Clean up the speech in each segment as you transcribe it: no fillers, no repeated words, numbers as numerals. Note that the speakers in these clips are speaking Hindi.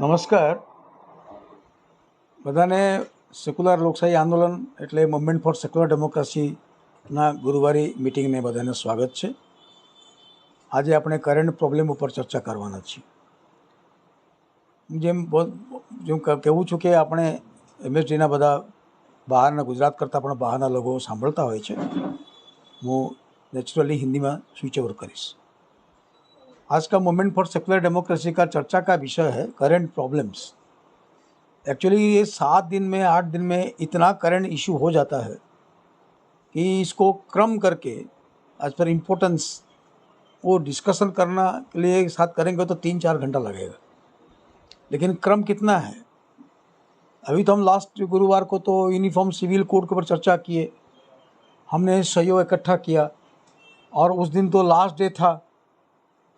નમસ્કાર બધાને સેક્યુલર લોકશાહી આંદોલન એટલે મૂવમેન્ટ ફોર સેક્યુલર ડેમોક્રેસીના ગુરુવારી મિટિંગને બધાને સ્વાગત છે. આજે આપણે કરંટ પ્રોબ્લેમ ઉપર ચર્ચા કરવાના છીએ. જેમ કહેવું છું કે આપણે એમએસડીના બધા બહારના ગુજરાત કરતાં પણ બહારના લોકો સાંભળતા હોય છે. હું नेचुरली हिंदी में स्विच ओवर करीश. आज का मूवमेंट फॉर सेक्युलर डेमोक्रेसी का चर्चा का विषय है करंट प्रॉब्लम्स. एक्चुअली ये 7 दिन में 8 दिन में इतना करंट इशू हो जाता है कि इसको क्रम करके एज पर इम्पोर्टेंस वो डिस्कशन करना के लिए साथ करेंगे तो 3-4 घंटा लगेगा. लेकिन क्रम कितना है. अभी तो हम लास्ट गुरुवार को तो यूनिफॉर्म सिविल कोड के ऊपर चर्चा किए, हमने सहयोग इकट्ठा किया और उस दिन तो लास्ट डे था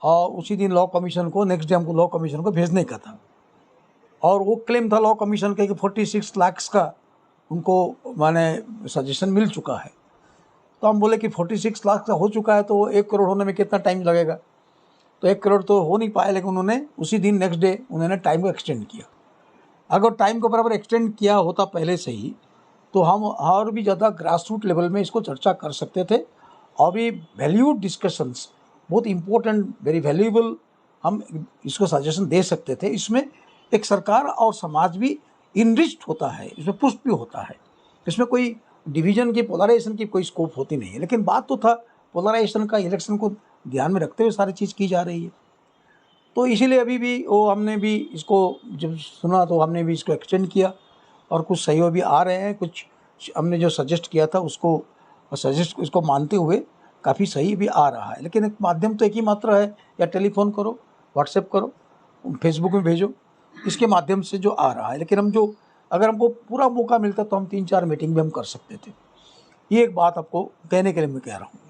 और उसी दिन लॉ कमीशन को नेक्स्ट डे हमको लॉ कमीशन को भेजने का था. और वो क्लेम था लॉ कमीशन के कि 46 लाख का उनको माने सजेशन मिल चुका है. तो हम बोले कि 46 लाख का हो चुका है तो 1 करोड़ होने में कितना टाइम लगेगा. तो 1 करोड़ तो हो नहीं पाया, लेकिन उन्होंने उसी दिन नेक्स्ट डे उन्होंने टाइम को एक्सटेंड किया. अगर टाइम को बराबर एक्सटेंड किया होता पहले से ही तो हम और भी ज़्यादा ग्रास रूट लेवल में इसको चर्चा कर सकते थे और भी वैल्यूड डिस्कशंस, बहुत इम्पोर्टेंट, वेरी वैल्यूएबल हम इसको सजेशन दे सकते थे. इसमें एक सरकार और समाज भी इनरिच्ड होता है, इसमें पुष्ट भी होता है. इसमें कोई डिवीजन की पोलराइजेशन की कोई स्कोप होती नहीं है. लेकिन बात तो था पोलराइजेशन का, इलेक्शन को ध्यान में रखते हुए सारी चीज़ की जा रही है. तो इसीलिए अभी भी वो हमने भी इसको जब सुना तो हमने भी इसको एक्सटेंड किया और कुछ सहयोग भी आ रहे हैं. कुछ हमने जो सजेस्ट किया था उसको इसको मानते हुए काफ़ी सही भी आ रहा है. लेकिन एक माध्यम तो एक ही मात्र है, या टेलीफोन करो, व्हाट्सएप करो, फेसबुक में भेजो, इसके माध्यम से जो आ रहा है. लेकिन हम जो अगर हमको पूरा मौका मिलता तो हम 3-4 मीटिंग भी हम कर सकते थे. ये एक बात आपको कहने के लिए मैं कह रहा हूँ.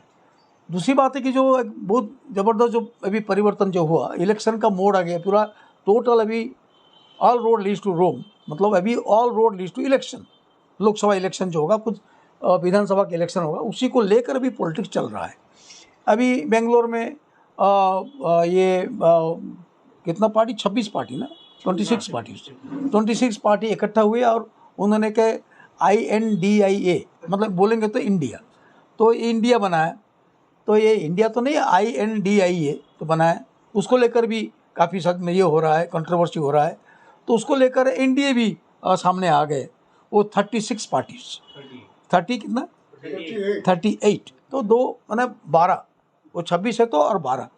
दूसरी बात है कि जो एक बहुत ज़बरदस्त जो अभी परिवर्तन जो हुआ, इलेक्शन का मोड आ गया पूरा टोटल. अभी all road leads to Rome, मतलब अभी all road leads to election. Lok Sabha election जो होगा, कुछ विधानसभा का इलेक्शन होगा, उसी को लेकर अभी पॉलिटिक्स चल रहा है. अभी बेंगलोर में कितना पार्टी, 26 पार्टी ना, 26 पार्टी इकट्ठा हुए और उन्होंने कहे INDIA, मतलब बोलेंगे तो इंडिया, तो इंडिया बनाया. तो ये इंडिया तो नहीं, INDIA तो बनाया. उसको लेकर भी काफ़ी सद में ये हो रहा है, कंट्रोवर्सी हो रहा है. तो उसको लेकर एनडीए भी सामने आ गए. वो 36 पार्टीज, 30 कितना 38, तो 2 माने 12, वो 26 है तो और 12,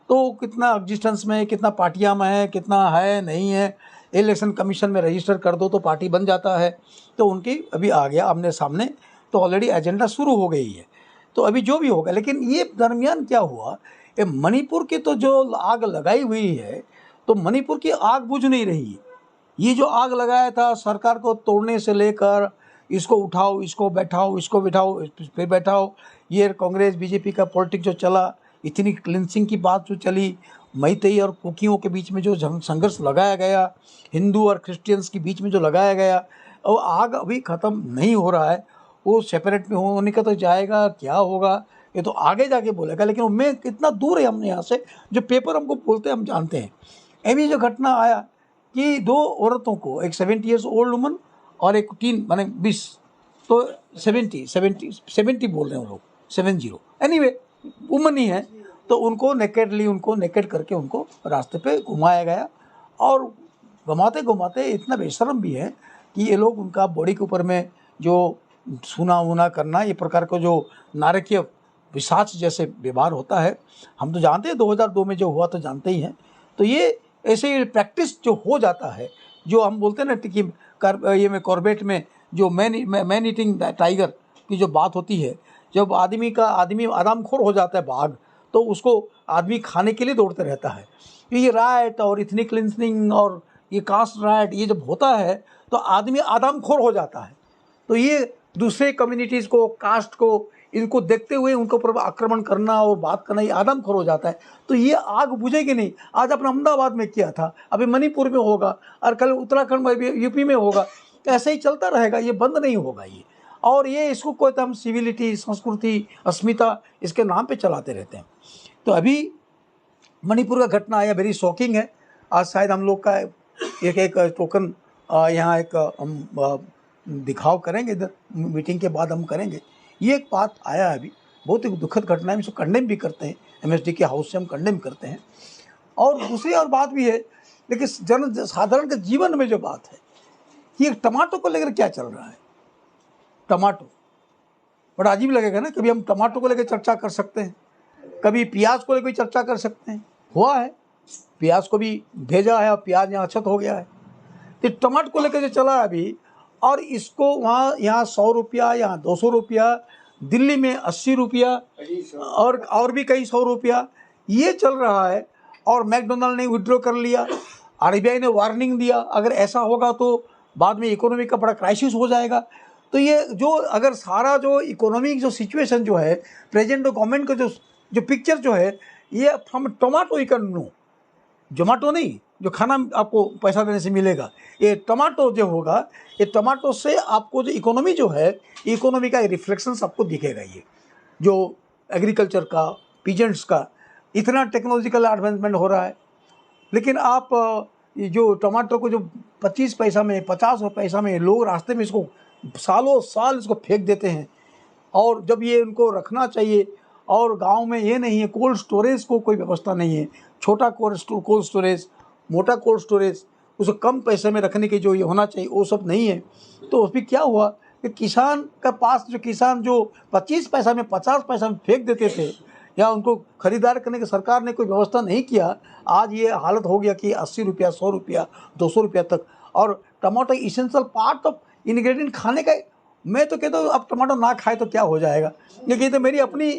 तो कितना एग्जिस्टेंस में, कितना पार्टियां में है, कितना है नहीं है. इलेक्शन कमीशन में रजिस्टर कर दो तो पार्टी बन जाता है. तो उनकी अभी आ गया आमने सामने, तो ऑलरेडी एजेंडा शुरू हो गई है. तो अभी जो भी होगा, लेकिन ये दरमियान क्या हुआ, ये मणिपुर की तो जो आग लगाई हुई है, तो मणिपुर की आग बुझ नहीं रही है. ये जो आग लगाया था सरकार को तोड़ने से लेकर, इसको उठाओ, इसको बैठाओ, इसको बिठाओ, फिर बैठाओ, ये कांग्रेस बीजेपी का पॉलिटिक्स जो चला, इतनी क्लिनसिंग की बात जो चली, मैतेई और कुकियों के बीच में जो संघर्ष लगाया गया, हिंदू और क्रिश्चियंस के बीच में जो लगाया गया, और आग अभी ख़त्म नहीं हो रहा है. वो सेपरेट में होने का तो जाएगा, क्या होगा ये तो आगे जाके बोलेगा. लेकिन उनमें कितना दूर है हमने यहाँ से, जो पेपर हमको बोलते हैं हम जानते हैं. अभी जो घटना आया कि 2 औरतों को, एक 70 ईयर्स ओल्ड वुमन और एक टीन माने 20, तो 70 बोल रहे हैं लोग, 70 एनीवे वुमन ही है. तो उनको नेकेड करके उनको रास्ते पे घुमाया गया. और घुमाते घुमाते इतना बेशर्म भी है कि ये लोग उनका बॉडी के ऊपर में जो सुना वुना करना, ये प्रकार का जो नारकीय पिशाच जैसे व्यवहार होता है, हम तो जानते हैं 2002 में जो हुआ तो जानते ही हैं. तो ये ऐसे प्रैक्टिस जो हो जाता है, जो हम बोलते हैं ना कि ये में कॉर्बेट में जो मैन ईटिंग टाइगर की जो बात होती है, जब आदमी आरामखोर हो जाता है बाघ, तो उसको आदमी खाने के लिए दौड़ते रहता है. ये राइट और इथनिक क्लिंसिंग और ये कास्ट राइट, ये जब होता है तो आदमी आरामखोर हो जाता है. तो ये दूसरे कम्युनिटीज़ को, कास्ट को, इनको देखते हुए उनके ऊपर आक्रमण करना और बात करना, ये आदमखोर हो जाता है. तो ये आग बुझेगी नहीं. आज अपने अहमदाबाद में किया था, अभी मणिपुर में होगा, और कल उत्तराखंड में, यूपी में होगा. ऐसे ही चलता रहेगा, ये बंद नहीं होगा ये. और ये इसको कोई हम सिविलिटी, संस्कृति, अस्मिता इसके नाम पे चलाते रहते हैं. तो अभी मणिपुर का घटना आया, वेरी शॉकिंग है. आज शायद हम लोग का एक एक टोकन यहाँ एक हम दिखाव करेंगे, इधर मीटिंग के बाद हम करेंगे। ये एक बात आया है अभी, बहुत ही दुखद घटना है, इसको कंडेम भी करते हैं, एमएसडी के हाउस से हम कंडेम करते हैं। और दूसरी और बात भी है, लेकिन जन साधारण के जीवन में जो बात है कि एक टमाटो को लेकर क्या चल रहा है। टमाटो बड़ा अजीब लगेगा ना, कभी हम टमाटो को लेकर चर्चा कर सकते हैं, कभी प्याज को लेकर चर्चा कर सकते हैं। हुआ है, प्याज को भी भेजा है और प्याज यहाँ अछत हो गया है। तो टमाटर को लेकर जो चला है अभी, और इसको वहाँ यहाँ 100 रुपया, यहाँ 200 रुपया, दिल्ली में 80 रुपया और भी कई 100 रुपया ये चल रहा है। और मैकडोनल्ड ने विड्रॉ कर लिया, आरबीआई ने वार्निंग दिया, अगर ऐसा होगा तो बाद में इकोनॉमी का बड़ा क्राइसिस हो जाएगा। तो ये जो अगर सारा जो इकोनॉमिक जो सिचुएशन जो है, प्रेजेंट गवर्नमेंट का जो पिक्चर जो है, ये हम टमाटो ही कर लो, जोमेटो नहीं जो खाना आपको पैसा देने से मिलेगा, ये टमाटो जो होगा, ये टमाटो से आपको जो इकोनॉमी जो है, इकोनॉमी का रिफ्लेक्शंस आपको दिखेगा। ये जो एग्रीकल्चर का, पीजेंट्स का इतना टेक्नोलॉजिकल एडवांसमेंट हो रहा है, लेकिन आप ये जो टमाटर को जो 25 पैसा में, 50 पैसा में लोग रास्ते में इसको सालों साल इसको फेंक देते हैं। और जब ये उनको रखना चाहिए, और गांव में ये नहीं है, कोल्ड स्टोरेज को कोई व्यवस्था नहीं है, छोटा कोल्ड स्टोरेज, मोटा कोल्ड स्टोरेज, उसको कम पैसे में रखने की जो ये होना चाहिए वो सब नहीं है। तो उसमें क्या हुआ कि किसान का पास जो किसान जो 25 पैसा में, 50 पैसा में फेंक देते थे, या उनको खरीदार करने की सरकार ने कोई व्यवस्था नहीं किया, आज ये हालत हो गया कि 80 रुपया, 100 रुपया, 200 रुपया तक। और टमाटर इसेंशियल पार्ट ऑफ इंग्रेडिएंट खाने का, मैं तो कहता हूँ अब टमाटर ना खाए तो क्या हो जाएगा, लेकिन ये तो मेरी अपनी,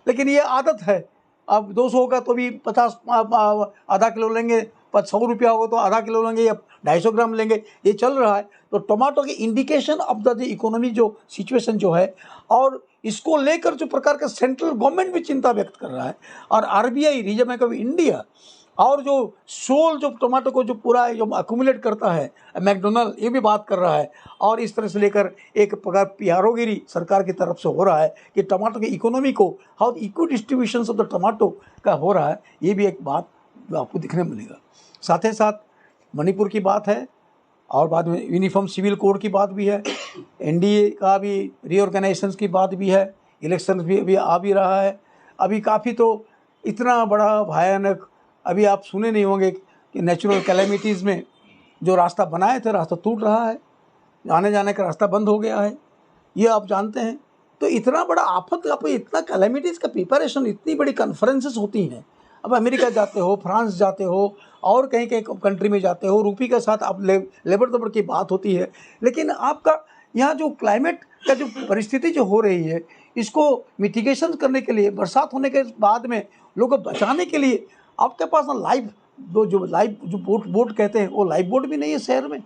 लेकिन ये आदत है। अब 200 होगा तो भी 50 आधा किलो लेंगे, 100 रुपया होगा तो आधा किलो लेंगे या 250 ग्राम लेंगे, ये चल रहा है। तो टमाटो की इंडिकेशन ऑफ द इकोनॉमी जो सिचुएशन जो है, और इसको लेकर जो प्रकार का सेंट्रल गवर्नमेंट भी चिंता व्यक्त कर रहा है, और RBI, reserve bank of India, और जो सोल जो टमाटो को जो पूरा जो अक्यूमुलेट करता है मैकडोनल्ड, ये भी बात कर रहा है। और इस तरह से लेकर एक प्रकार पियारोगिरी सरकार की तरफ से हो रहा है कि टमाटो की इकोनॉमी को, how equi distribution of the tomato का हो रहा है, ये भी एक बात आपको दिखने मिलेगा। साथ ही साथ मणिपुर की बात है, और बाद में यूनिफॉर्म सिविल कोड की बात भी है, एनडीए का भी रीऑर्गेनाइजेशन की बात भी है, इलेक्शन भी अभी आ भी रहा है। अभी काफ़ी तो इतना बड़ा भयानक, अभी आप सुने नहीं होंगे कि नेचुरल कैलेमिटीज़ में जो रास्ता बनाए थे, रास्ता टूट रहा है, आने जाने का रास्ता बंद हो गया है, ये आप जानते हैं। तो इतना बड़ा आफत, आप इतना कैलेमिटीज़ का प्रिपरेशन, इतनी बड़ी कॉन्फ्रेंसेस होती हैं। अब अमेरिका जाते हो, फ्रांस जाते हो, और कहीं कहीं कंट्री में जाते हो, रूपी के साथ आप लेबर दबर की बात होती है, लेकिन आपका यहाँ जो क्लाइमेट का जो परिस्थिति जो हो रही है, इसको मिटिगेशन करने के लिए, बरसात होने के बाद में लोगों को बचाने के लिए आपके पास ना लाइफ जो बोट कहते हैं, वो लाइफ बोट भी नहीं है शहर में।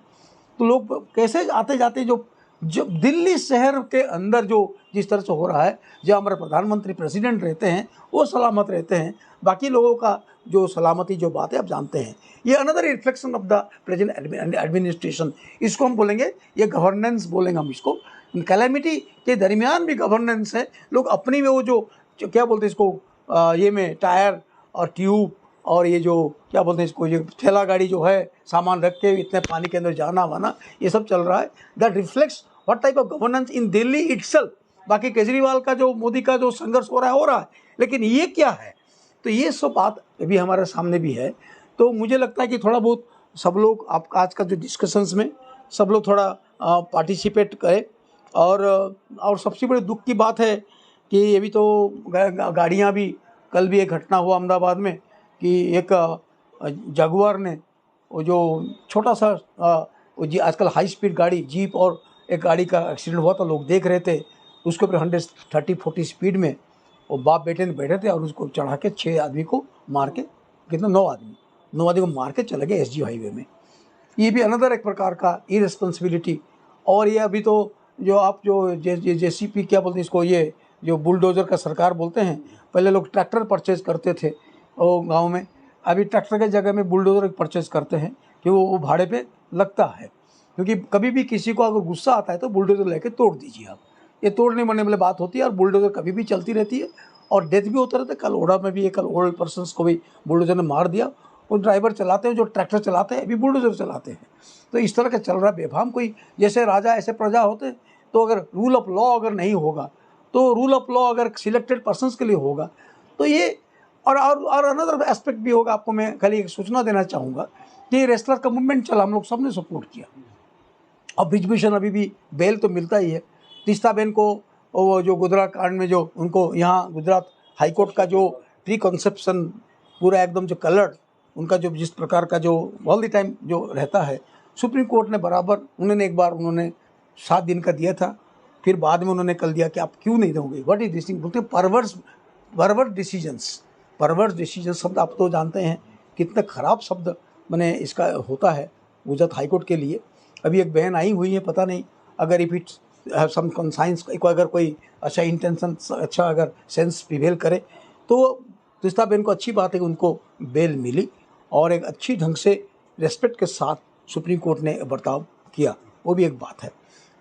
तो लोग कैसे आते जाते, जो दिल्ली शहर के अंदर जो जिस तरह से हो रहा है, जहाँ हमारे प्रधानमंत्री प्रेसिडेंट रहते हैं वो सलामत रहते हैं, बाकी लोगों का जो सलामती जो बात है आप जानते हैं। ये another reflection of the present administration, इसको हम बोलेंगे, ये गवर्नेंस बोलेंगे हम इसको। कैलेमिटी के दरमियान भी गवर्नेंस है, लोग अपनी में वो जो क्या बोलते हैं इसको, ये में टायर और ट्यूब और ये जो क्या बोलते हैं इसको, ये ठेला गाड़ी जो है, सामान रख के इतने पानी के अंदर जाना वाना, ये सब चल रहा है। That reflects what type of governance in Delhi itself. बाकी केजरीवाल का जो, मोदी का जो संघर्ष हो रहा है, लेकिन ये क्या है, तो ये सब बात अभी हमारे सामने भी है। तो मुझे लगता है कि थोड़ा बहुत सब लोग, आप आज का जो डिस्कशंस में सब लोग थोड़ा पार्टिसिपेट करें। और सबसे बड़ी दुख की बात है कि अभी तो गाड़ियाँ भी, कल भी एक घटना हुआ अहमदाबाद में कि एक जगुआर ने, वो जो छोटा सा आजकल हाई स्पीड गाड़ी, जीप और एक गाड़ी का एक्सीडेंट हुआ था, लोग देख रहे थे, उसके ऊपर 130-140 स्पीड में वो बाप बेटे ने बैठे थे, और उसको चढ़ा के 6 आदमी को मार के, कितना 9 आदमी को मार के चले गए एसजी हाईवे में। ये भी अनदर एक प्रकार का इरेस्पॉन्सिबिलिटी। और ये अभी तो जो आप जो जेसीपी क्या बोलते हैं इसको, ये जो बुलडोज़र का सरकार बोलते हैं, पहले लोग ट्रैक्टर परचेज करते थे वो गांव में, अभी ट्रैक्टर के जगह में बुलडोज़र परचेज करते हैं कि वो भाड़े पे लगता है। क्योंकि कभी भी किसी को अगर गुस्सा आता है तो बुलडोज़र लेके तोड़ दीजिए आप, ये तोड़ने मरने वाली बात होती है। और बुलडोज़र कभी भी चलती रहती है, और डेथ भी होता रहता है। कल ओढ़ा में भी एक ओल्ड पर्सनस को भी बुलडोज़र ने मार दिया, वो ड्राइवर चलाते हैं, जो ट्रैक्टर चलाते हैं, अभी बुलडोजर चलाते हैं। तो इस तरह का चल रहा बेफाम। कोई जैसे राजा ऐसे प्रजा होते। तो अगर रूल ऑफ लॉ अगर नहीं होगा, तो रूल ऑफ लॉ अगर सिलेक्टेड पर्सन्स के लिए होगा, तो ये और अनदर एस्पेक्ट भी होगा। आपको मैं खाली एक सूचना देना चाहूँगा कि रेसलर का मूवमेंट चला, हम लोग सबने सपोर्ट किया। अब ब्रिजभूषण अभी भी बेल तो मिलता ही है। तीस्ताबेन को वो जो गुजरात कांड में जो उनको यहाँ गुजरात हाईकोर्ट का जो प्री कॉन्सेप्शन पूरा एकदम जो कलर्ड उनका जो जिस प्रकार का जो ऑल द टाइम जो रहता है, सुप्रीम कोर्ट ने बराबर उन्होंने एक बार उन्होंने 7 दिन का दिया था, फिर बाद में उन्होंने कल दिया कि आप क्यों नहीं दोगे। व्हाट इज दिस थिंग, बोलते परवर्स डिसीजंस शब्द आप तो जानते हैं कितना खराब शब्द मैंने इसका होता है गुजरात हाईकोर्ट के लिए। अभी एक बहन आई हुई है, पता नहीं अगर if it's have some conscience, अगर कोई अच्छा इंटेंशन, अच्छा अगर सेंस प्रिवेल करे तो तीस्ताबेन को अच्छी बात है कि उनको बेल मिली और एक अच्छी ढंग से रेस्पेक्ट के साथ सुप्रीम कोर्ट ने बर्ताव किया, वो भी एक बात है।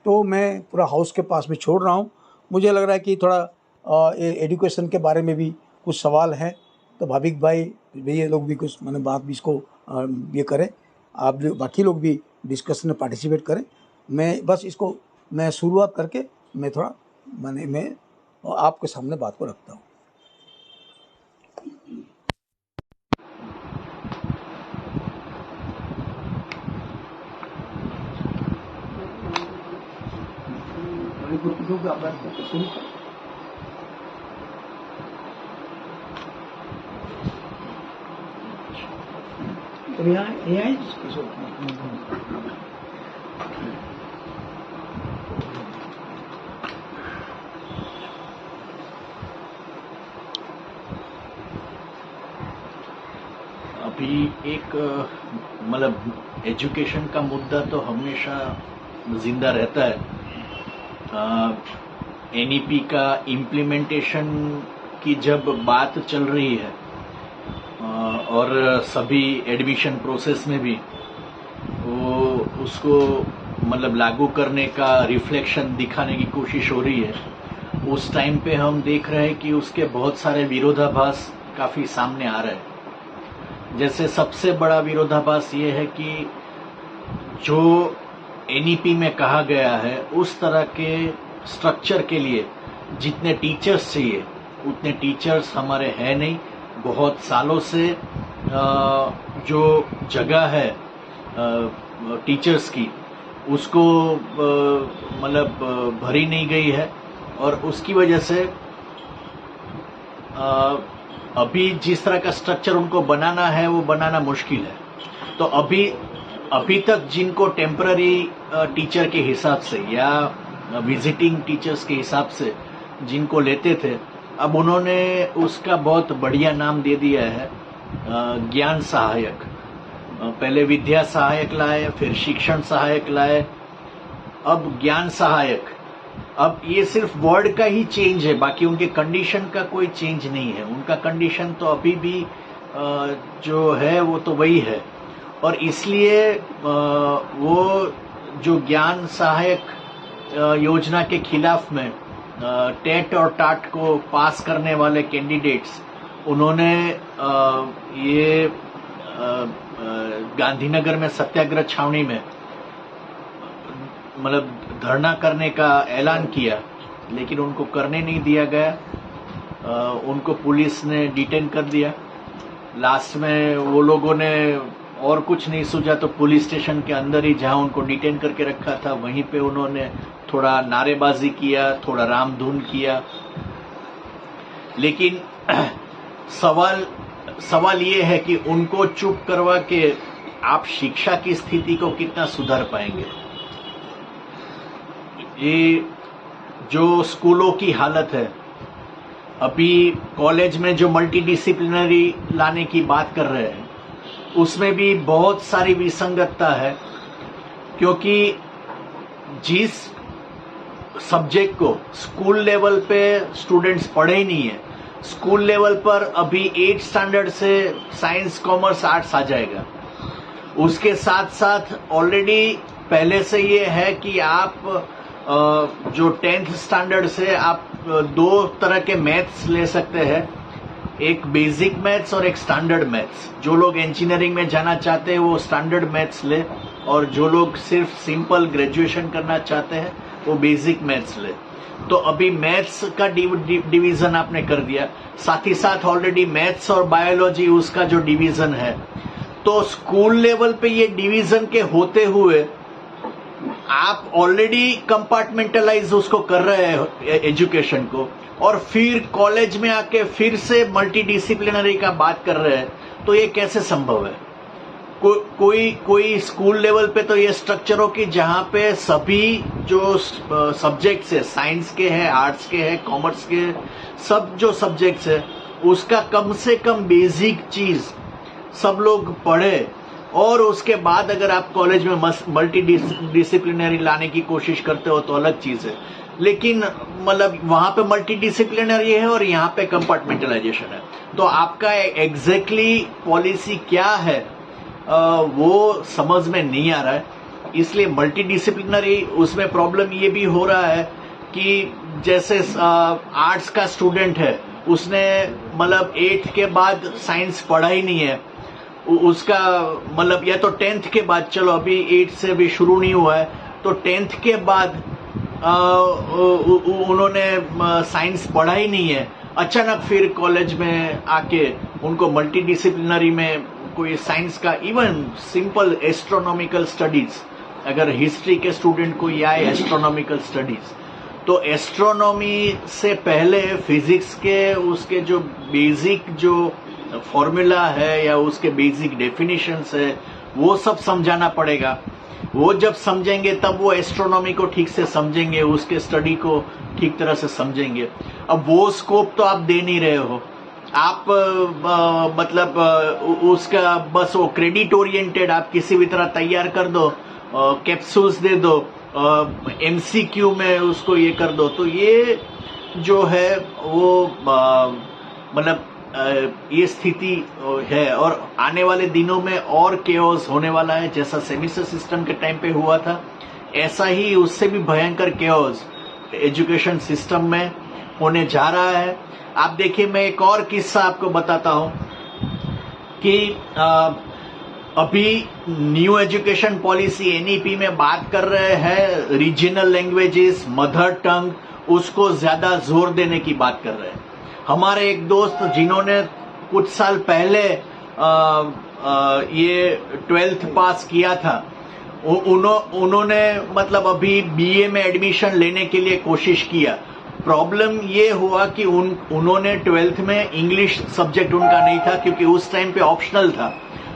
तो मैं पूरा हाउस के पास में छोड़ रहा हूँ। मुझे लग रहा है कि थोड़ा एजुकेशन के बारे में भी कुछ सवाल हैं, तो भाविक भाई ये लोग भी कुछ मैंने बात भी इसको ये करें, आप जो बाकी लोग भी डिस्कशन में पार्टिसिपेट करें। मैं बस इसको मैं शुरुआत करके मैं थोड़ा मैं आपके सामने बात को रखता हूँ। अभी एक मतलब एजुकेशन का मुद्दा तो हमेशा जिंदा रहता है। एनईपी का इम्प्लीमेंटेशन की जब बात चल रही है और सभी एडमिशन प्रोसेस में भी वो उसको मतलब लागू करने का रिफ्लेक्शन दिखाने की कोशिश हो रही है, उस टाइम पे हम देख रहे हैं कि उसके बहुत सारे विरोधाभास काफी सामने आ रहे हैं। जैसे सबसे बड़ा विरोधाभास ये है कि जो एनईपी में कहा गया है उस तरह के स्ट्रक्चर के लिए जितने टीचर्स चाहिए उतने टीचर्स हमारे हैं नहीं। बहुत सालों से जो जगह है टीचर्स की उसको मतलब भरी नहीं गई है और उसकी वजह से अभी जिस तरह का स्ट्रक्चर उनको बनाना है वो बनाना मुश्किल है। तो अभी तक जिनको टेम्पररी टीचर के हिसाब से या विजिटिंग टीचर्स के हिसाब से जिनको लेते थे, अब उन्होंने उसका बहुत बढ़िया नाम दे दिया है ज्ञान सहायक। पहले विद्या सहायक लाए, फिर शिक्षण सहायक लाए, अब ज्ञान सहायक। अब ये सिर्फ वर्ड का ही चेंज है, बाकी उनके कंडीशन का कोई चेंज नहीं है। उनका कंडीशन तो अभी भी जो है वो तो वही है और इसलिए वो जो ज्ञान सहायक योजना के खिलाफ में टेट और टाट को पास करने वाले कैंडिडेट्स उन्होंने ये गांधीनगर में सत्याग्रह छावनी में मतलब धरना करने का ऐलान किया, लेकिन उनको करने नहीं दिया गया। उनको पुलिस ने डिटेन कर दिया। लास्ट में वो लोगों ने और कुछ नहीं सूझा तो पुलिस स्टेशन के अंदर ही जहां उनको डिटेन करके रखा था वहीं पे उन्होंने थोड़ा नारेबाजी किया, थोड़ा रामधुन किया। लेकिन सवाल ये है कि उनको चुप करवा के आप शिक्षा की स्थिति को कितना सुधार पाएंगे। ये जो स्कूलों की हालत है, अभी कॉलेज में जो मल्टीडिसिप्लिनरी लाने की बात कर रहे हैं उसमें भी बहुत सारी विसंगतता है, क्योंकि जिस सब्जेक्ट को स्कूल लेवल पे स्टूडेंट्स पढ़े ही नहीं है, स्कूल लेवल पर अभी 8th स्टैंडर्ड से साइंस कॉमर्स आर्ट्स आ जाएगा। उसके साथ साथ ऑलरेडी पहले से ये है कि आप जो 10th स्टैंडर्ड से आप 2 तरह के मैथ्स ले सकते हैं, एक बेसिक मैथ्स और एक स्टैंडर्ड मैथ्स। जो लोग इंजीनियरिंग में जाना चाहते हैं वो स्टैंडर्ड मैथ्स ले, और जो लोग सिर्फ सिंपल ग्रेजुएशन करना चाहते हैं वो बेसिक मैथ्स ले। तो अभी मैथ्स का डिवीजन आपने कर दिया, साथ ही साथ ऑलरेडी मैथ्स और बायोलॉजी उसका जो डिवीजन है। तो स्कूल लेवल पे ये डिवीजन के होते हुए आप ऑलरेडी कंपार्टमेंटलाइज उसको कर रहे हैं एजुकेशन को, और फिर कॉलेज में आके फिर से मल्टीडिसिप्लिनरी का बात कर रहे हैं, तो ये कैसे संभव है? कोई स्कूल लेवल पे तो ये स्ट्रक्चर हो कि जहां पे सभी जो सब्जेक्ट्स है, साइंस के हैं, आर्ट्स के हैं, कॉमर्स के, सब जो सब्जेक्ट्स है उसका कम से कम बेसिक चीज सब लोग पढ़े, और उसके बाद अगर आप कॉलेज में मल्टी डिसिप्लिनरी लाने की कोशिश करते हो तो अलग चीज है। लेकिन मतलब वहां पे मल्टी डिसिप्लिनरी है और यहाँ पे कंपार्टमेंटलाइजेशन है। तो आपका एग्जैक्टली पॉलिसी क्या है वो समझ में नहीं आ रहा है। इसलिए मल्टी डिसिप्लिनरी उसमें प्रॉब्लम ये भी हो रहा है कि जैसे आर्ट्स का स्टूडेंट है, उसने मतलब 8th के बाद साइंस पढ़ा ही नहीं है, उसका मतलब या तो 10th के बाद, चलो अभी 8 से भी शुरू नहीं हुआ है, तो 10th के बाद उन्होंने साइंस पढ़ा ही नहीं है, अचानक फिर कॉलेज में आके उनको मल्टी डिसिप्लिनरी में कोई साइंस का, इवन सिंपल एस्ट्रोनॉमिकल स्टडीज, अगर हिस्ट्री के स्टूडेंट को या एस्ट्रोनॉमिकल स्टडीज, तो एस्ट्रोनॉमी से पहले फिजिक्स के उसके जो बेसिक जो फॉर्मूला है या उसके बेसिक डेफिनेशंस है वो सब समझाना पड़ेगा। वो जब समझेंगे तब वो एस्ट्रोनॉमी को ठीक से समझेंगे, उसके स्टडी को ठीक तरह से समझेंगे। अब वो स्कोप तो आप दे नहीं रहे हो, आप मतलब उसका बस वो क्रेडिट ओरिएंटेड आप किसी भी तरह तैयार कर दो, कैप्सूल्स दे दो, एमसीक्यू में उसको ये कर दो। तो ये जो है वो मतलब ये स्थिति है, और आने वाले दिनों में और केओस होने वाला है। जैसा सेमिस्टर सिस्टम के टाइम पे हुआ था, ऐसा ही उससे भी भयंकर केओस एजुकेशन सिस्टम में होने जा रहा है। आप देखिए, मैं एक और किस्सा आपको बताता हूं कि अभी न्यू एजुकेशन पॉलिसी एनईपी में बात कर रहे हैं रीजनल लैंग्वेजेस, मदर टंग, उसको ज्यादा जोर देने की बात कर रहे हैं। हमारे एक दोस्त जिन्होंने कुछ साल पहले ये 12th पास किया था, उन्होंने मतलब अभी बीए में एडमिशन लेने के लिए कोशिश किया। प्रॉब्लम ये हुआ कि उन्होंने 12th में इंग्लिश सब्जेक्ट उनका नहीं था, क्योंकि उस टाइम पे ऑप्शनल था,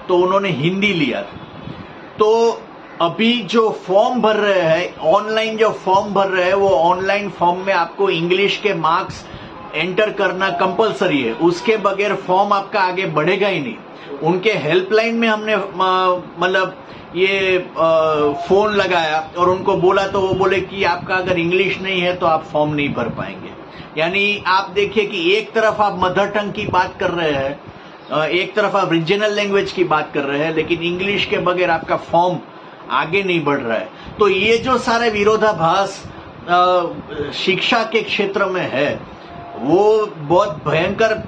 तो उन्होंने हिंदी लिया था। तो अभी जो फॉर्म भर रहे हैं, ऑनलाइन जो फॉर्म भर रहे हैं, वो ऑनलाइन फॉर्म में आपको इंग्लिश के मार्क्स एंटर करना कंपलसरी है, उसके बगैर फॉर्म आपका आगे बढ़ेगा ही नहीं। उनके हेल्पलाइन में हमने मतलब ये फोन लगाया और उनको बोला, तो वो बोले कि आपका अगर इंग्लिश नहीं है तो आप फॉर्म नहीं भर पाएंगे। यानी आप देखिए कि एक तरफ आप मदर टंग की बात कर रहे हैं, एक तरफ आप रीजनल लैंग्वेज की बात कर रहे हैं, लेकिन इंग्लिश के बगैर आपका फॉर्म आगे नहीं बढ़ रहा है। तो ये जो सारे विरोधाभास शिक्षा के क्षेत्र में है, वो बहुत भयंकर।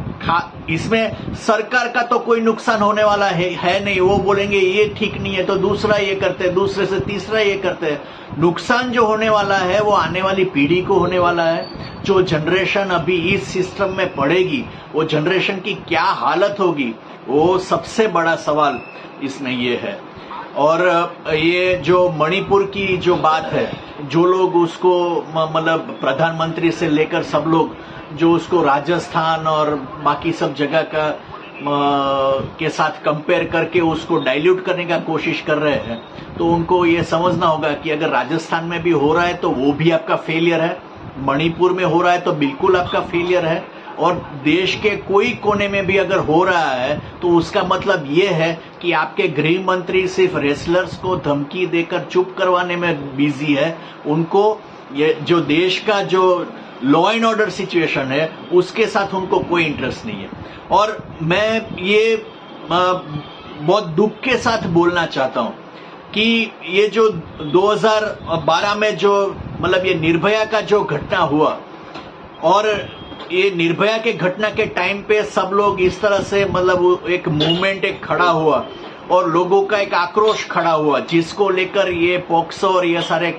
इसमें सरकार का तो कोई नुकसान होने वाला है नहीं। वो बोलेंगे ये ठीक नहीं है तो दूसरा ये करते हैं, दूसरे से तीसरा ये करते हैं। नुकसान जो होने वाला है वो आने वाली पीढ़ी को होने वाला है। जो जनरेशन अभी इस सिस्टम में पड़ेगी, वो जनरेशन की क्या हालत होगी, वो सबसे बड़ा सवाल इसमें ये है। और ये जो मणिपुर की जो बात है, जो लोग उसको मतलब प्रधानमंत्री से लेकर सब लोग जो उसको राजस्थान और बाकी सब जगह का के साथ कंपेयर करके उसको डाइल्यूट करने का कोशिश कर रहे हैं, तो उनको ये समझना होगा कि अगर राजस्थान में भी हो रहा है तो वो भी आपका फेलियर है, मणिपुर में हो रहा है तो बिल्कुल आपका फेलियर है, और देश के कोई कोने में भी अगर हो रहा है तो उसका मतलब ये है कि आपके गृह मंत्री सिर्फ रेसलर्स को धमकी देकर चुप करवाने में बिजी है। उनको ये जो देश का जो लॉ एंड ऑर्डर सिचुएशन है उसके साथ उनको कोई इंटरेस्ट नहीं है। और मैं ये बहुत दुख के साथ बोलना चाहता हूं कि ये जो 2012 में जो मतलब ये निर्भया का जो घटना हुआ, और ये निर्भया के घटना के टाइम पे सब लोग इस तरह से मतलब एक मूवमेंट एक खड़ा हुआ और लोगों का एक आक्रोश खड़ा हुआ, जिसको लेकर ये पॉक्सो और ये सारे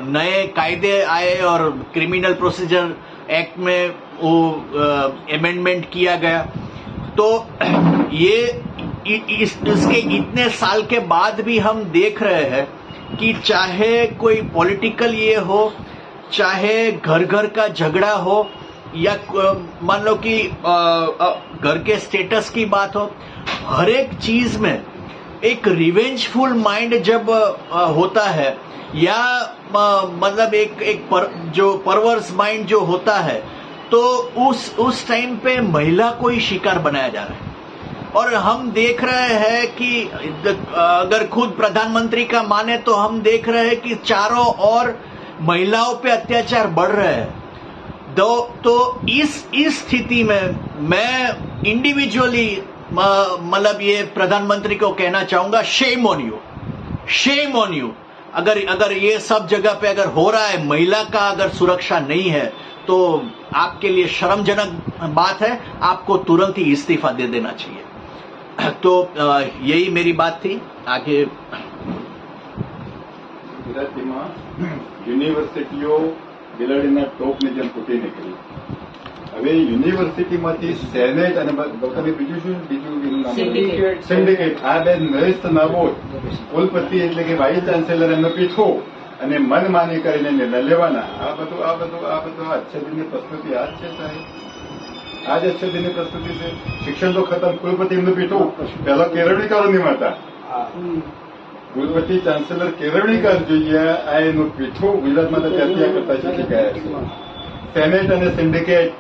नए कायदे आए और क्रिमिनल प्रोसीजर एक्ट में वो अमेंडमेंट किया गया। तो ये इसके इतने साल के बाद भी हम देख रहे हैं कि चाहे कोई पॉलिटिकल ये हो, चाहे घर घर का झगड़ा हो, या मान लो कि घर के स्टेटस की बात हो, हर एक चीज में एक रिवेंजफुल माइंड जब होता है, या मतलब जो परवर्स माइंड जो होता है, तो उस टाइम पे महिला को ही शिकार बनाया जा रहा है। और हम देख रहे हैं कि अगर खुद प्रधानमंत्री का माने तो हम देख रहे हैं कि चारों ओर महिलाओं पे अत्याचार बढ़ रहे हैं। तो इस स्थिति में मैं इंडिविजुअली मतलब ये प्रधानमंत्री को कहना चाहूंगा, शेम ऑन यू। अगर ये सब जगह पे अगर हो रहा है, महिला का अगर सुरक्षा नहीं है, तो आपके लिए शर्मजनक बात है, आपको तुरंत ही इस्तीफा दे देना चाहिए। तो यही मेरी बात थी। आगे યુનિવર્સિટીઓ બિલાડીના ટોપની જેમ તૂટી નીકળી. હવે યુનિવર્સિટીમાંથી સેનેટ અને બીજું શું સિન્ડિકેટ આ બે નરેશ નાબોદ કુલપતિ એટલે કે વાઇસ ચાન્સેલર એમનો પીઠો અને મનમાની કરીને નિર્ણય લેવાના. આ બધું આચ્છાદનની પ્રસ્તુતિ આ જ છે સાહેબ. આ જ આચ્છાદનની પ્રસ્તુતિ છે. શિક્ષણ તો ખતમ, કુલપતિ એમનું પીઠું. પહેલા કેળવણીકારો નિમાતા, કુલપતિ ચાન્સેલર કેળવણીકાર જોઈએ. આ એનું પીઠું ગુજરાતમાં તો ત્યાંથી આ કરતા શીખી ગયા છે. સેનેટ અને સિન્ડિકેટ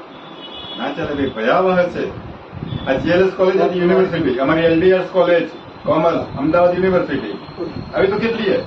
ના ચાલે ભાઈ, ભયાવહ છે. આ જીએલએસ કોલેજ હતી યુનિવર્સિટી, અમારી LDR college commerce Ahmedabad university, આવી તો કેટલી છે.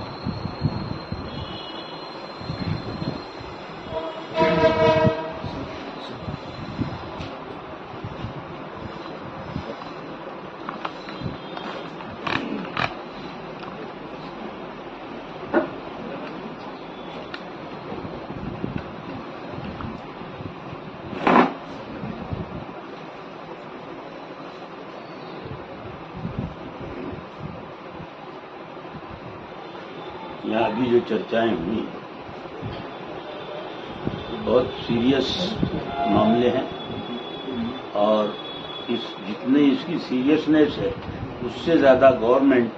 यहाँ अभी जो चर्चाएं हुई तो बहुत सीरियस मामले हैं, और जितनी इसकी सीरियसनेस है उससे ज्यादा गवर्नमेंट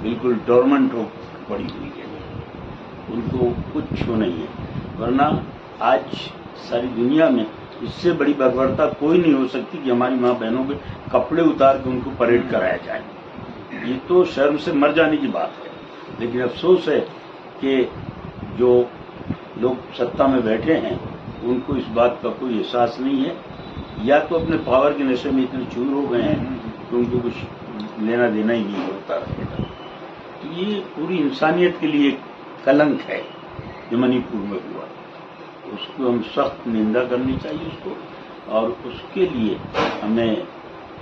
बिल्कुल डोरमेंट हो पड़ी हुई है, उनको कुछ छू नहीं है। वरना आज सारी दुनिया में इससे बड़ी बर्बरता कोई नहीं हो सकती कि हमारी माँ बहनों के कपड़े उतार के उनको परेड कराया जाए। ये तो शर्म से मर जाने की बात है। लेकिन अफसोस है कि जो लोग सत्ता में बैठे हैं उनको इस बात का कोई एहसास नहीं है, या तो अपने पावर के नशे में इतने चूर हो गए हैं कि उनको कुछ लेना देना ही नहीं होता रहेगा। तो ये पूरी इंसानियत के लिए कलंक है जो मणिपुर में हुआ, उसको हम सख्त निंदा करनी चाहिए उसको, और उसके लिए हमें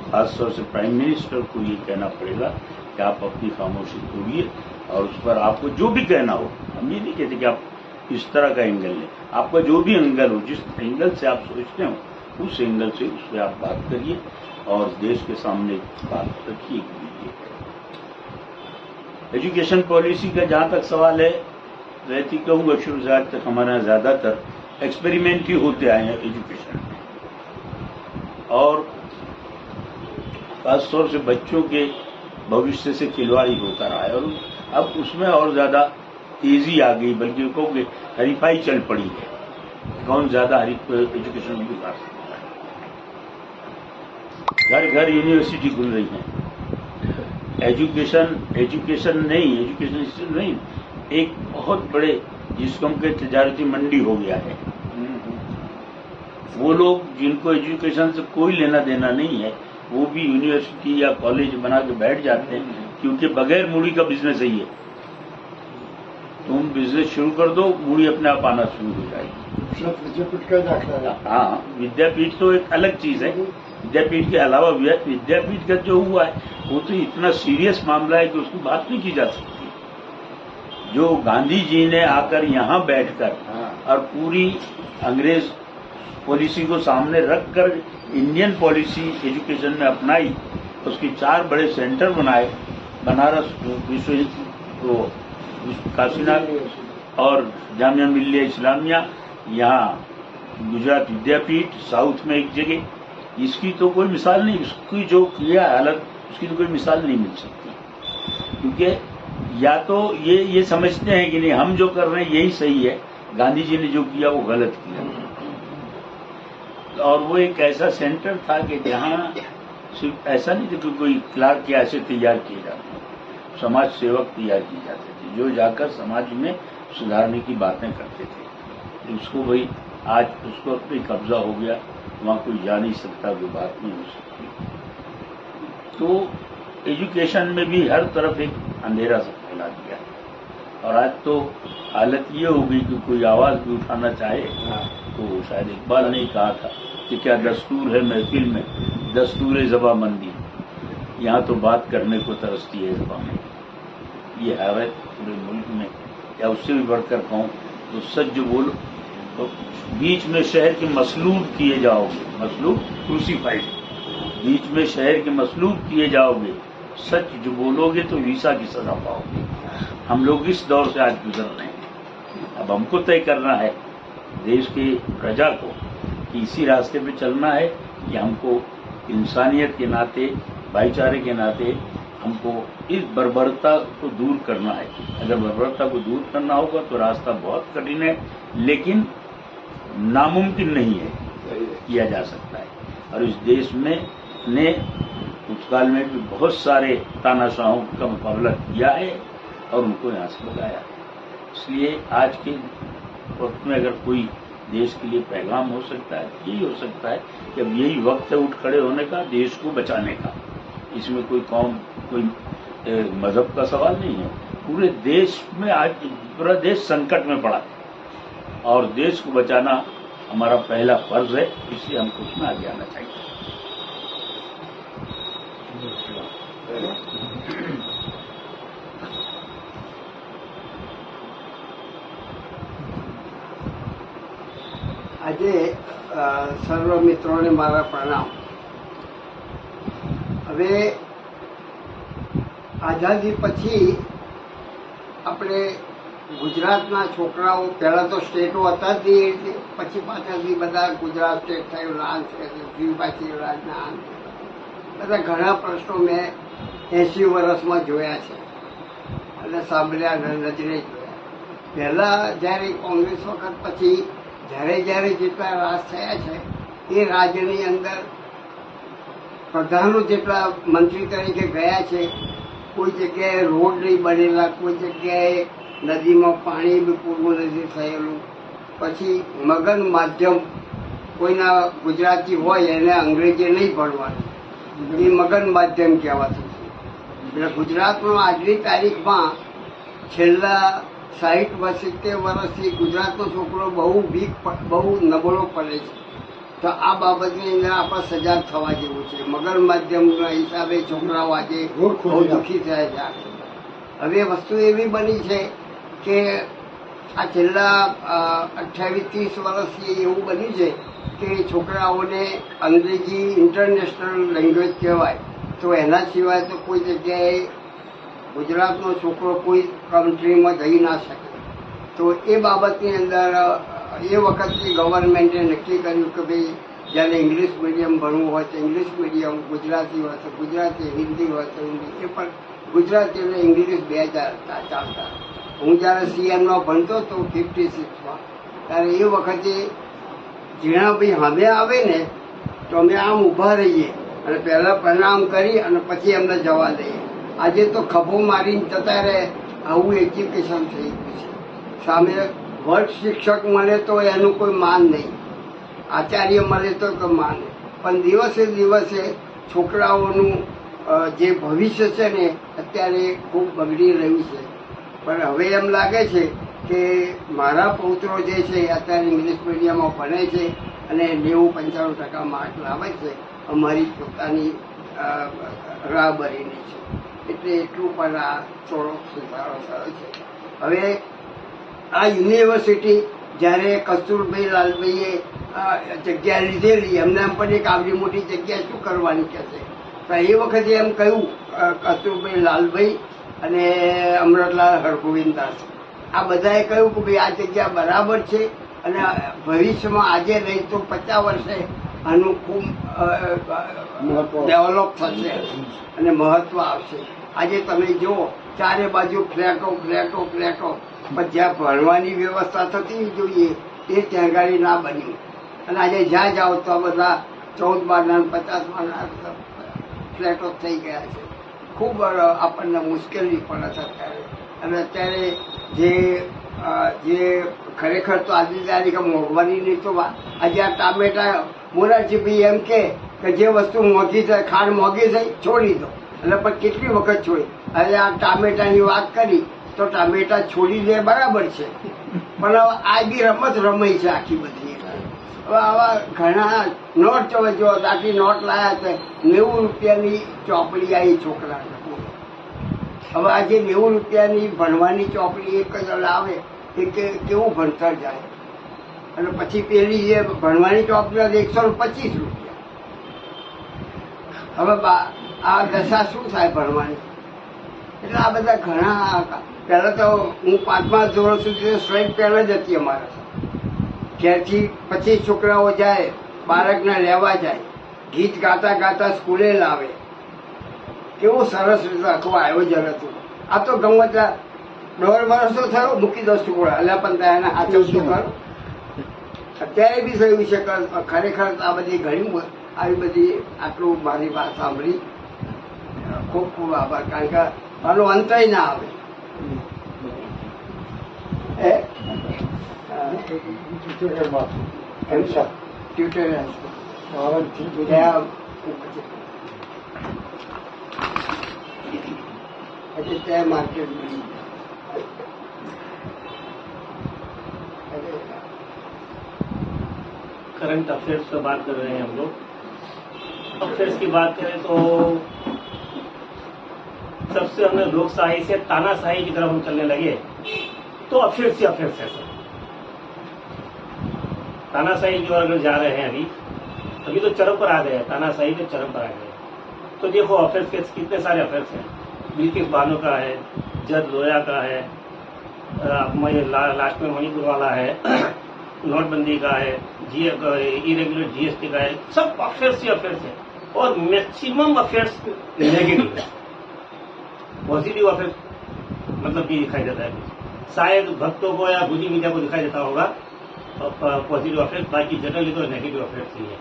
खासतौर से प्राइम मिनिस्टर को ये कहना पड़ेगा कि आप अपनी खामोशी तोड़िए, और उस पर आपको जो भी कहना हो, हम ये नहीं कहते कि आप इस तरह का एंगल लें, आपका जो भी एंगल हो, जिस एंगल से आप सोचते हो उस एंगल से उस पर आप बात करिए और देश के सामने बात रखिए। एजुकेशन पॉलिसी का जहां तक सवाल है, वैसे कहूंगा शुरू से आज तक हमारे यहाँ ज्यादातर एक्सपेरिमेंट ही होते आए हैं एजुकेशन में, और खासतौर से बच्चों के भविष्य से खिलवाड़ी होता रहा है, और अब उसमें और ज्यादा तेजी आ गई, बल्कि कहोगे हरीफाई चल पड़ी है, कौन ज्यादा एजुकेशन में विकास करता है। घर घर यूनिवर्सिटी खुल रही है। एजुकेशन नहीं, एक बहुत बड़े जिसको हम कहते तजारती मंडी हो गया है। वो लोग जिनको एजुकेशन से कोई लेना देना नहीं है, वो भी यूनिवर्सिटी या कॉलेज बना के बैठ जाते हैं, क्योंकि बगैर मूड़ी का बिजनेस है ये। तुम बिजनेस शुरू कर दो, मूड़ी अपने आप आना शुरू हो जाएगी। विद्यापीठ का दाखला है। हाँ, विद्यापीठ तो एक अलग चीज है। विद्यापीठ के अलावा विद्यापीठ का जो हुआ है वो तो इतना सीरियस मामला है कि उसकी बात नहीं की जा सकती। जो गांधी जी ने आकर यहाँ बैठकर और पूरी अंग्रेज पॉलिसी को सामने रखकर इंडियन पॉलिसी एजुकेशन में अपनाई, उसकी 4 बड़े सेंटर बनाए, बनारस काशीनाथ और जामिया मिल्लिया इस्लामिया, यहाँ गुजरात विद्यापीठ, साउथ में एक जगह। इसकी तो कोई मिसाल नहीं, इसकी जो किया हालत उसकी तो कोई मिसाल नहीं मिल सकती, क्योंकि या तो ये समझते हैं कि नहीं हम जो कर रहे हैं यही सही है, गांधी जी ने जो किया वो गलत किया। और वो एक ऐसा सेंटर था कि जहाँ सिर्फ ऐसा नहीं था कि कोई क्लार्क के ऐसे तैयार किए जाते, समाज सेवक तैयार किए जाते थे जो जाकर समाज में सुधारने की बातें करते थे। उसको भाई आज उसको अपनी कब्जा हो गया, वहाँ कोई जा नहीं सकता, कोई बात नहीं हो सकती। तो एजुकेशन में भी हर तरफ एक अंधेरा सा फैला दिया। और आज तो हालत ये हो गई कि कोई आवाज भी उठाना चाहे तो शायद इकबाल ने कहा था कि क्या दस्तूर है महफिल में, दस्तूर ज़बाबंदी, यहाँ तो बात करने को तरसती है ज़बान में। ये है पूरे मुल्क में, या उससे भी बढ़कर कहूँ तो सच जो बोलो तो बीच में शहर के मसलूब किए जाओगे, मसलूब क्रूसीफाइड, बीच में शहर के मसलूब किए जाओगे, सच जो बोलोगे तो वीसा की सजा पाओगे। हम लोग इस दौर से आज गुजर रहे हैं। अब हमको तय करना है देश की प्रजा को कि इसी रास्ते पे चलना है कि हमको इंसानियत के नाते, भाईचारे के नाते हमको इस बर्बरता को दूर करना है। अगर बर्बरता को दूर करना होगा तो रास्ता बहुत कठिन है, लेकिन नामुमकिन नहीं है, किया जा सकता है। और इस देश में ने उस काल में भी बहुत सारे तानाशाहों का मुकाबला किया है और उनको यहाँ से भगाया। इसलिए आज के वक्त में अगर कोई देश के लिए पैगाम हो सकता है, यही हो सकता है कि अब यही वक्त है उठ खड़े होने का, देश को बचाने का। इसमें कोई कौम, कोई मजहब का सवाल नहीं है। पूरे देश में आज पूरा देश संकट में पड़ा है और देश को बचाना हमारा पहला फर्ज है, इसलिए हमको उसमें आगे आना चाहिए। આજે સર્વ મિત્રોને મારા પ્રણામ। હવે આઝાદી પછી આપણે ગુજરાતના છોકરાઓ, પહેલા તો સ્ટેટો હતા જ નહીં, પછી પાછળથી બધા ગુજરાત સ્ટેટ થયું, લાલ પાછી રાજના બધા ઘણા પ્રશ્નો મેં 80 વર્ષમાં જોયા છે અને સાંભળ્યા, નજરે જોયા। પહેલા જ્યારે કોંગ્રેસ વખત પછી જ્યારે જેટલા રાજ થયા છે એ રાજ્યની અંદર પ્રધાનો જેટલા મંત્રી તરીકે ગયા છે, કોઈ જગ્યાએ રોડ નહીં બનેલા, કોઈ જગ્યાએ નદીમાં પાણી બી પૂરવું નથી થયેલું। પછી મગન માધ્યમ, કોઈના ગુજરાતી હોય એને અંગ્રેજી નહીં ભણવાનું, એ મગન માધ્યમ કહેવાતું છે। એટલે ગુજરાતનો આજની તારીખમાં છેલ્લા 60-70 વર્ષથી ગુજરાતનો છોકરો બહુ વીક, બહુ નબળો પડે છે। તો આ બાબતની અંદર આપણે સજાગ થવા જેવું છે। મગર માધ્યમના હિસાબે છોકરાઓ આજે બહુ દુઃખી થયા છે। હવે વસ્તુ એવી બની છે કે આ છેલ્લા 28-30 વર્ષથી એવું બન્યું છે કે છોકરાઓને અંગ્રેજી ઇન્ટરનેશનલ લેંગ્વેજ કહેવાય, તો એના સિવાય તો કોઈ જગ્યાએ ગુજરાતનો છોકરો કોઈ કન્ટ્રીમાં જઈ ના શકે। તો એ બાબતની અંદર એ વખતની ગવર્મેન્ટે નક્કી કર્યું કે ભાઈ જ્યારે ઇંગ્લિશ મીડિયમ ભણવું હોય તો ઇંગ્લિશ મીડિયમ, ગુજરાતી હોય તો ગુજરાતી, હિન્દી હોય તો હિન્દી, એ પણ ગુજરાતી અને ઇંગ્લિશ 2 ચાલતા। હું જ્યારે CMમાં ભણતો હતો 56માં, ત્યારે એ વખતે ઝીણા ભાઈ સામે આવે ને તો અમે આમ ઊભા રહીએ અને પહેલાં પ્રણામ કરી અને પછી એમને જવા દઈએ। આજે તો ખભો મારીને જતા રહે, આવું એજ્યુકેશન થઈ ગયું છે। સામે વર્ગ શિક્ષક મળે તો એનું કોઈ માન નહીં, આચાર્ય મળે તો કોઈ માન નહીં, પણ દિવસે દિવસે છોકરાઓનું જે ભવિષ્ય છે ને અત્યારે ખૂબ બગડી રહ્યું છે। પણ હવે એમ લાગે છે કે મારા પૌત્રો જે છે અત્યારે ઇંગ્લિશ મીડિયમમાં ભણે છે અને 90-95% માર્ક લાવે છે, અમારી પોતાની રાહબરીની છે। એટલે એટલું પણ આ થોડો સુધારો થયો છે। હવે આ યુનિવર્સિટી જ્યારે કસ્તુરભાઈ લાલભાઈએ જગ્યા લીધેલી એમને એમ પણ એક આવડી મોટી જગ્યા શું કરવાની કે છે, તો એ વખતે એમ કહ્યું કસ્તુરભાઈ લાલભાઈ અને અમૃતલાલ હરગોવિંદદાસ આ બધાએ કહ્યું કે ભાઈ આ જગ્યા બરાબર છે અને ભવિષ્યમાં આજે નહીં તો 50 વર્ષે આનું ખૂબ ડેવલપ થશે અને મહત્વ આવશે. આજે તમે જુઓ ચારે બાજુ ફ્લેટો ફ્લેટો ફ્લેટો, પણ જ્યાં ભણવાની વ્યવસ્થા થતી જોઈએ એ ત્યાં ગાડી ના બન્યું અને આજે જ્યાં જાઓ તો બધા 14 માળના 50 માળના ફ્લેટો થઈ ગયા છે. ખૂબ આપણને મુશ્કેલી પડે છે અત્યારે. અને અત્યારે જે ખરેખર તો આજની તારીખે મોંઘવારીની તો આજે આ ટામેટા મોરારજીભાઈ એમ કે જે વસ્તુ મોંઘી છે, ખાંડ મોંઘી થઈ છોડી દો, એટલે પણ કેટલી વખત છોડી. હવે આ ટામેટાની વાત કરી તો ટામેટા છોડી દે બરાબર છે, પણ આ બી રમત રમાઈ છે આખી બધી. હવે આવા ઘણા નોટ જો આટલી નોટ લાયા છે, 90 રૂપિયાની ચોપડી આવી છોકરાને. હવે આજે 90 રૂપિયાની ભણવાની ચોપડી એક જ લાવે એ કેવું ભણતર જાય. અને પછી પેલી જે ભણવાની ચોપડી 125 રૂપિયા. હવે આ દશા શું થાય ભણવાની? એટલે આ બધા ઘણા. પહેલા તો હું 5મા ધોરણ સુધી સ્ટ્રાઇક પહેલા જ હતી અમારે. ઘેરથી 25 છોકરાઓ જાય, બાળકને લેવા જાય, ગીત ગાતા ગાતા સ્કૂલે લાવે. કેવું સરસ રીતે આખું આયોજન હતું. આ તો ગમે ત્યાં 1.5 વર્ષ તો થયો મૂકી દો છોકરા, એટલે પણ એને સાચવતું કરો. અત્યારે બી થયું છે કે ખરેખર આ બધી ઘણી આવી બધી આટલું મારી વાત સાંભળી ખૂબ ખૂબ આભાર. કારણ કે આનો અંતય ના આવે. मार्केट करंट अफेयर्स पर बात कर रहे हैं हम लोग. अफेयर्स की बात करें तो सबसे हमने लोकशाही से तानाशाही की तरफ हम चलने लगे तो अफेयर्स ही अफेयर्स है. सर तानाशाही की ओर अगर जा रहे हैं अभी तो चरम पर आ गए, तानाशाही के चरम पर आ गए. तो देखो अफेयर्स के कितने सारे अफेयर्स हैं. बिल्किस बानो का है, जज लोया का है, लास्ट में मणिपुर वाला है, नोटबंदी का है, इरेगुलर जीएसटी का है. सब अफेयर्स ही अफेयर्स है और मैक्सिमम अफेयर्स नेगेटिव है. पॉजिटिव अफेयर्स मतलब भी दिखाई देता है. शायद भक्तों को या बुद्धि मीडिया को दिखाई देता होगा पॉजिटिव अफेयर्स, बाकी जनरली तो नेगेटिव अफेयर्स ही है.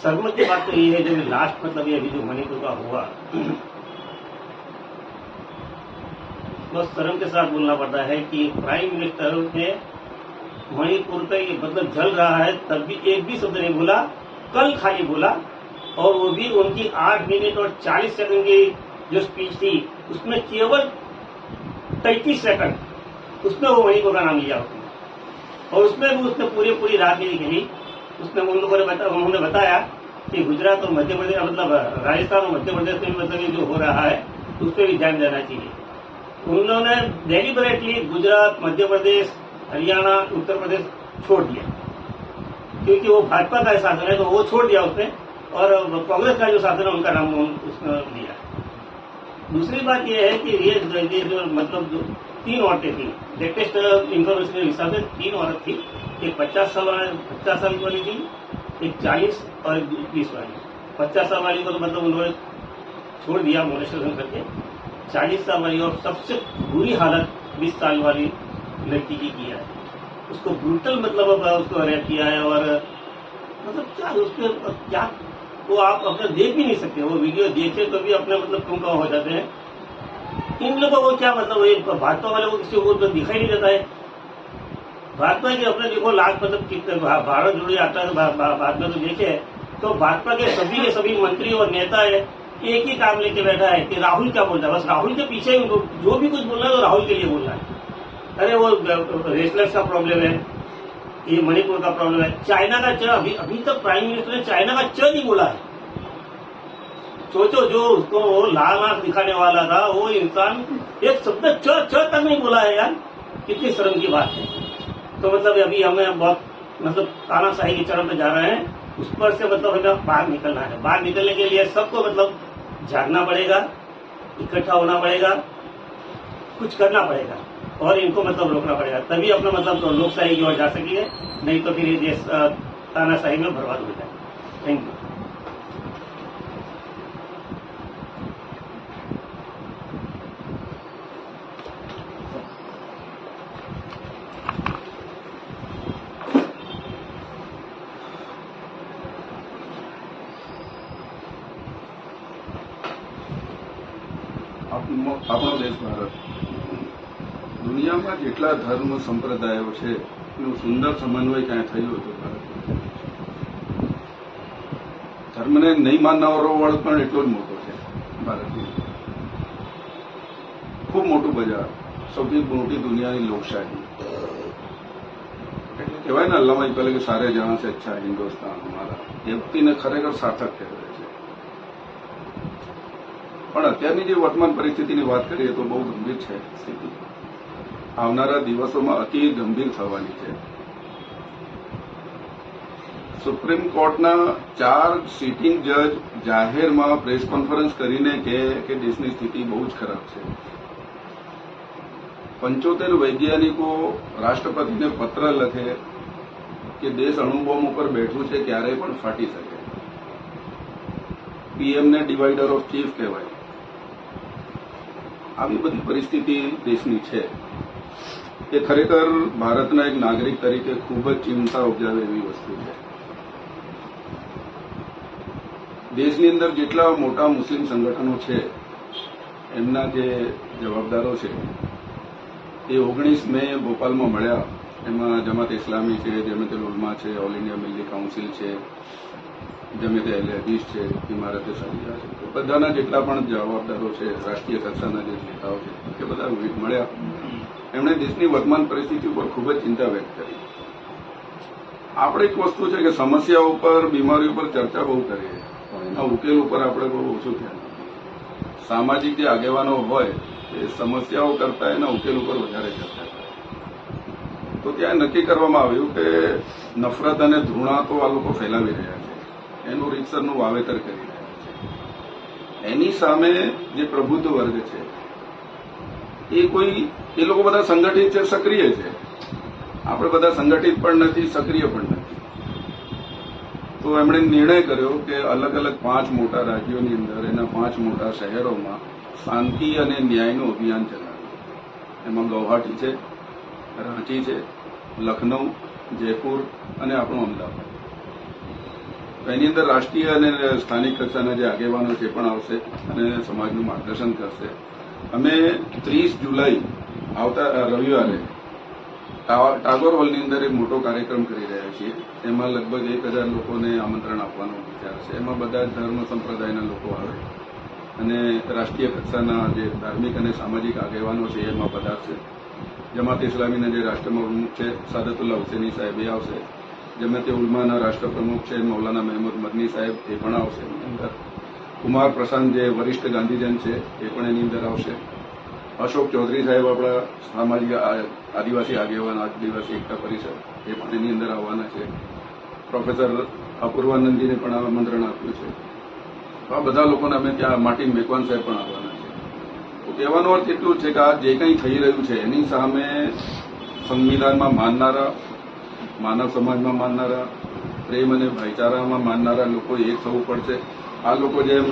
शर्म की बात तो ये है जब लास्ट मतलब ये अभी जो मणिपुर का हुआ, बस शर्म के साथ बोलना पड़ता है कि प्राइम मिनिस्टर ने मणिपुर पे मतलब जल रहा है तब भी एक भी शब्द नहीं बोला. कल खाली बोला और वो भी उनकी 8 मिनट और 40 सेकंड की जो स्पीच थी उसमें केवल 33 सेकंड उसमें वो मणिपुर का नाम लिया उसने. और उसमें भी उसने पूरी रात नहीं खेली. उसने उन लोगों ने उन्होंने बताया कि गुजरात और मध्य प्रदेश मतलब राजस्थान और मध्य प्रदेश में मतलब ये जो हो रहा है उस पर भी ध्यान देना चाहिए. उन्होंने डेलिबरेटली गुजरात, मध्य प्रदेश, हरियाणा, उत्तर प्रदेश छोड़ दिया क्योंकि वो भाजपा का शासन है तो वो छोड़ दिया उसने और कांग्रेस का जो शासन है उनका नाम उसने लिया. दूसरी बात यह है कि ये जो मतलब 3 औरतें थी, लेटेस्ट इंफॉर्मेशन के हिसाब से 3 औरत थी. एक 50 साल वाली थी, एक 40 और 20 वाली. 50 साल वाली को तो मतलब उन्होंने छोड़ दिया मोलेस्टेशन करके. 40 साल वाली और सबसे बुरी हालत 20 साल वाली लड़की की किया है. उसको ब्रूटल मतलब उसको रेप किया है और मतलब क्या उसके क्या वो आप अपने देख भी नहीं सकते. वो वीडियो देखे तो भी अपने मतलब कम हो जाते हैं. इन लोगों को क्या मतलब भाजपा वाले को किसी को तो दिखाई नहीं देता है. भाजपा के अपने देखो लास्ट मतलब कितने भारत जोड़ो यात्रा तो भाजपा तो देखे तो भाजपा के सभी मंत्री और नेता है एक ही काम लेके बैठा है कि राहुल क्या बोल रहा है. बस राहुल के पीछे जो भी कुछ बोल रहा है वो राहुल के लिए बोल रहा है. अरे वो रेसलर्स का प्रॉब्लम है, ये मणिपुर का प्रॉब्लम है. चाइना का च अभी तक प्राइम मिनिस्टर ने चाइना का च नहीं बोला है. सोचो जो उसको वो लाल आंख दिखाने वाला था वो इंसान एक शब्द च तक नहीं बोला है यार. कितनी शर्म की बात है. तो मतलब अभी हमें बहुत मतलब तानाशाही की चरम पे जा रहे हैं, उस पर से मतलब हमें बाहर निकलना है। बाहर निकलने के लिए सबको मतलब जागना पड़ेगा, इकट्ठा होना पड़ेगा, कुछ करना पड़ेगा और इनको मतलब रोकना पड़ेगा, तभी अपना मतलब तो लोकशाही की ओर जा सकेंगे, नहीं तो फिर ये देश तानाशाही में बर्बाद हो जाए। Thank you. આપણો દેશ ભારત દુનિયામાં જેટલા ધર્મ સંપ્રદાયો છે એનું સુંદર સમન્વય ક્યાં થયું હતું ભારતમાં. ધર્મને નહીં માનનારો વર્ગ પણ એટલો જ મોટો છે ભારતમાં. ખૂબ મોટું બજાર, સૌથી મોટી દુનિયાની લોકશાહી. એટલે કહેવાય ને અલ્લામા ઇકબાલે કે સારે જહાં સે અચ્છા હિન્દુસ્તાન હમારા, એ વ્યક્તિને ખરેખર સાર્થક કહેવાય છે. પણ અત્યારની જે વર્તમાન પરિસ્થિતિની વાત કરીએ તો બહુ ગંભીર છે સ્થિતિ. આવનારા દિવસોમાં અતિ ગંભીર થવાની છે. સુપ્રીમ કોર્ટના 4 સિટિંગ જજ જાહેરમાં પ્રેસ કોન્ફરન્સ કરીને કહે કે દેશની સ્થિતિ બહુ જ ખરાબ છે. 75 વૈજ્ઞાનિકો રાષ્ટ્રપતિને પત્ર લખે કે દેશ અણુબોમ્બ ઉપર બેઠું છે, ક્યારેય પણ ફાટી શકે. પીએમને ડિવાઇડર ઓફ ચીફ કહેવાય. આવી બધી પરિસ્થિતિ દેશની છે. એ ખરેખર ભારતના એક નાગરિક તરીકે ખૂબ જ ચિંતા ઉપજાવે એવી વસ્તુ છે. દેશની અંદર જેટલા મોટા મુસ્લિમ સંગઠનો છે એમના જે જવાબદારો છે એ 19 મે ભોપાલમાં મળ્યા. એમાં જમાત ઇસ્લામી છે, જમિયત ઉલમા છે, ઓલ ઇન્ડિયા મિલ્લી કાઉન્સિલ છે, જમિયત અહેલે હદીસ છે, ઇમારત સરિયા છે, બધાના જેટલા પણ જવાબદારો છે, રાષ્ટ્રીય કક્ષાના જે નેતાઓ છે એ બધા મળ્યા. એમણે દેશની વર્તમાન પરિસ્થિતિ ઉપર ખૂબ જ ચિંતા વ્યક્ત કરી. આપણે એક વસ્તુ છે કે સમસ્યા ઉપર, બીમારી ઉપર ચર્ચા બહુ કરીએ, એના ઉકેલ ઉપર આપણે બહુ ઓછું ધ્યાન આપીએ. સામાજિક જે આગેવાનો હોય એ સમસ્યાઓ કરતા એના ઉકેલ ઉપર વધારે ચર્ચા કરે. તો ત્યાં નક્કી કરવામાં આવ્યું કે નફરત અને ધૃણા તો આ લોકો ફેલાવી રહ્યા છે, એનું રીતસરનું વાવેતર કરી રહ્યા છે. એની સામે જે પ્રબુદ્ધ વર્ગ છે એ લોકો બધા સંગઠિત છે, સક્રિય છે. આપણે બધા સંગઠિત પણ નથી, સક્રિય પણ નથી. તો એમણે નિર્ણય કર્યો કે અલગ અલગ 5 મોટા રાજ્યોની અંદર, એના 5 મોટા શહેરોમાં શાંતિ અને ન્યાયનું અભિયાન ચલાવ્યું. એમાં ગૌહાટી છે, રાંચી છે, લખનઉ, જયપુર અને આપણું અમદાવાદ. એની અંદર રાષ્ટ્રીય અને સ્થાનિક કક્ષાના જે આગેવાનો છે પણ આવશે અને સમાજનું માર્ગદર્શન કરશે. અમે 30 જુલાઈ આવતા રવિવારે ટાગોર હોલની અંદર એક મોટો કાર્યક્રમ કરી રહ્યા છીએ. એમાં લગભગ 1000 લોકોને આમંત્રણ આપવાનો વિચાર છે. એમાં બધા ધર્મ સંપ્રદાયના લોકો આવે અને રાષ્ટ્રીય કક્ષાના જે ધાર્મિક અને સામાજિક આગેવાનો છે એમાં પધારશે. જમાત ઇસ્લામીના જે રાષ્ટ્રપ્રમુખ છે સાદતુલ્લાહ હુસૈની સાહેબ એ આવશે. જમિયત ઉલમાના રાષ્ટ્રપ્રમુખ છે મૌલાના મહેમૂદ મદની સાહેબ એ પણ આવશે એની અંદર. કુમાર પ્રશાંત જે વરિષ્ઠ ગાંધીજન છે એ પણ એની અંદર આવશે. અશોક ચૌધરી સાહેબ આપણા સામાજિક આદિવાસી આગેવાન, આદિવાસી એકતા પરિષદ, એ પણ એની અંદર આવવાના છે. પ્રોફેસર અપૂર્વાનંદજીને પણ આમંત્રણ આપ્યું છે. આ બધા લોકોને અમે ત્યાં માર્ટિન મેકવાન સાહેબ પણ આવવાના છે. તો કહેવાનો અર્થ એટલું છે કે આ જે કંઈ થઈ રહ્યું છે એની સામે સંવિધાનમાં માનનારા, માનવ સમાજમાં માનનારા, પ્રેમ અને ભાઈચારામાં માનનારા લોકો એક થવું પડશે. આ લોકો જેમ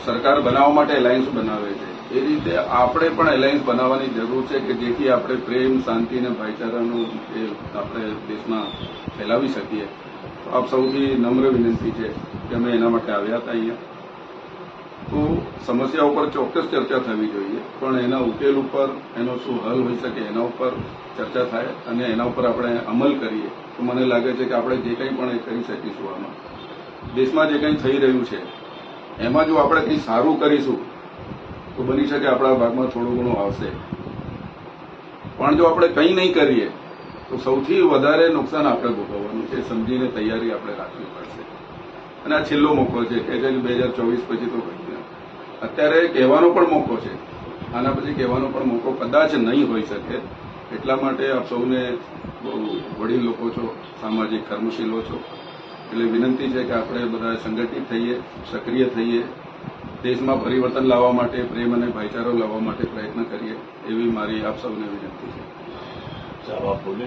સરકાર બનાવવા માટે એલાયન્સ બનાવે છે એ રીતે આપણે પણ એલાયન્સ બનાવવાની જરૂર છે કે જેથી આપણે પ્રેમ, શાંતિ અને ભાઈચારાનું એ આપણે દેશમાં ફેલાવી શકીએ. તો આપ સૌથી નમ્ર વિનંતી છે કે અમે એના માટે આવ્યા હતા અહીંયા. તો સમસ્યા ઉપર ચોક્કસ ચર્ચા થવી જોઈએ, પણ એના ઉકેલ ઉપર, એનો શું હલ હોઈ શકે એના ઉપર ચર્ચા થાય અને એના ઉપર આપણે અમલ કરીએ તો મને લાગે છે કે આપણે જે કંઈ પણ એ કરી શકીશું. આમાં દેશમાં જે કંઈ થઈ રહ્યું છે એમાં જો આપણે કંઈ સારું કરીશું તો બની શકે આપણા ભાગમાં થોડું ઘણું આવશે. પણ જો આપણે કંઈ નહીં કરીએ તો સૌથી વધારે નુકસાન આપણે ભોગવવાનું છે. સમજીને તૈયારી આપણે રાખવી પડશે. અને આ છેલ્લો મોકો છે કે 2024 પછી તો કંઈ અત્યારે કહેવાનો પણ મોકો છે. આના પછી કહેવાનો પણ મોકો કદાચ નહીં હોઈ શકે. એટલા માટે આપ સૌને બહુ વડીલ લોકો છો, સામાજિક કર્મશીલો છો, એટલે વિનંતી છે કે આપણે બધા સંગઠિત થઈએ, સક્રિય થઈએ, દેશમાં પરિવર્તન લાવવા માટે, પ્રેમ અને ભાઈચારો લાવવા માટે પ્રયત્ન કરીએ, એવી મારી આપ સૌને વિનંતી છે. સાહેબ આપ બોલે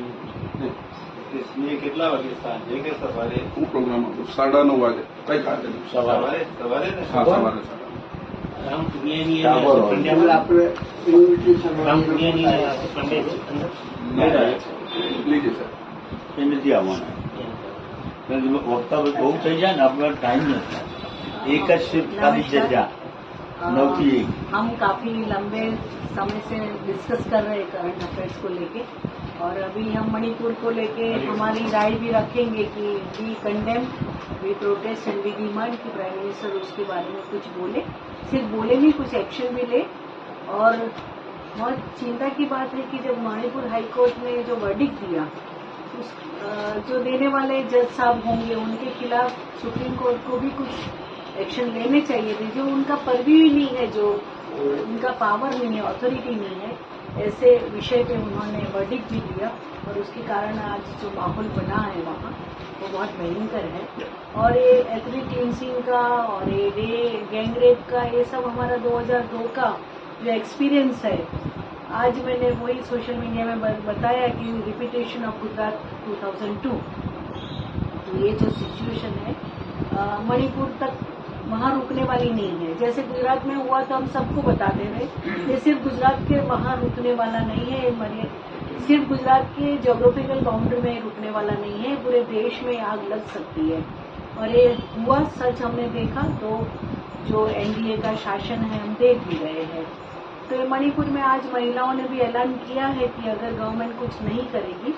इसलिए कितना वागे सांझे के सवारे હું પ્રોગ્રામ આપું 9:30 વાગે કઈ કાઢે સવારે सवारे ने હા સવારે राम पुनियानी टागोर और એટલે આપણે યુનિટી राम સમાજ पुनियानी पंडित अंदर લીજે સર. એ નથી આવવાના કારણ કે વક્તા બહુ થઈ જાય ને આપણે ટાઈમ નથી. એક જ શિફ્ટ ખાલી જગ્યા 9 થી 1. हम काफी लंबे समय से डिस्कस कर रहे हैं करंट अफेयर्स को लेके और अभी हम मणिपुर को लेके हमारी राय भी रखेंगे कि we condemn, we protest and we demand कि प्राइम मिनिस्टर उसके बारे में कुछ बोले, सिर्फ बोले नहीं, कुछ एक्शन भी ले. और बहुत चिंता की बात है कि जब मणिपुर हाई कोर्ट ने जो वर्डिक्ट दिया, उस जो देने वाले जज साहब होंगे उनके खिलाफ सुप्रीम कोर्ट को भी कुछ एक्शन लेने चाहिए थे, जो उनका पर्व्यू ही नहीं है, जो उनका पावर नहीं है, अथॉरिटी नहीं है. ऐसे विषय पे उन्होंने वर्डिक्ट भी दिया और उसके कारण आज जो माहौल बना है वहाँ वो बहुत भयंकर है. और ये एथनिक क्लींसिंग का और ये गैंग रेप का ये सब हमारा 2002 का जो एक्सपीरियंस है, आज मैंने वही सोशल मीडिया में बताया कि रिपीटेशन ऑफ गुजरात 2002. तो ये जो सिचुएशन है मणिपुर तक वहाँ रुकने वाली नहीं है. जैसे गुजरात में हुआ तो हम सबको बताते रहे, ये सिर्फ गुजरात के वहाँ रुकने वाला नहीं है, सिर्फ गुजरात के ज्योग्राफिकल बाउंड्री में रुकने वाला नहीं है, पूरे देश में आग लग सकती है. और ये हुआ सच हमने देखा. तो जो एनडीए का शासन है हम देख भी रहे हैं. तो ये मणिपुर में आज महिलाओं ने भी ऐलान किया है कि अगर गवर्नमेंट कुछ नहीं करेगी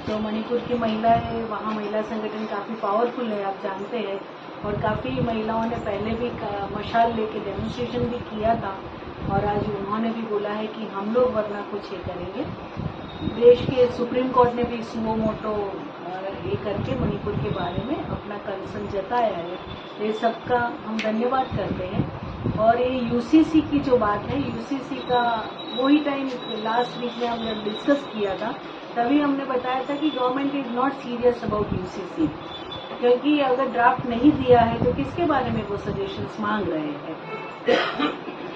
तो मणिपुर की महिलाएं, वहाँ महिला संगठन काफी पावरफुल है, आप जानते हैं. और काफी महिलाओं ने पहले भी मशाल लेके डेमोन्स्ट्रेशन भी किया था और आज उन्होंने भी बोला है कि हम लोग वरना कुछ ये करेंगे. देश के सुप्रीम कोर्ट ने भी सुमो मोटो ये करके मणिपुर के बारे में अपना कंसर्न जताया है. ये सबका हम धन्यवाद करते हैं. और ये यूसीसी की जो बात है, यूसीसी का वही टाइम लास्ट वीक में हमने डिस्कस किया था, तभी हमने बताया था कि government is not serious about UCC, क्योंकि अगर ड्राफ्ट नहीं दिया है तो किसके बारे में वो सजेशंस मांग रहे हैं.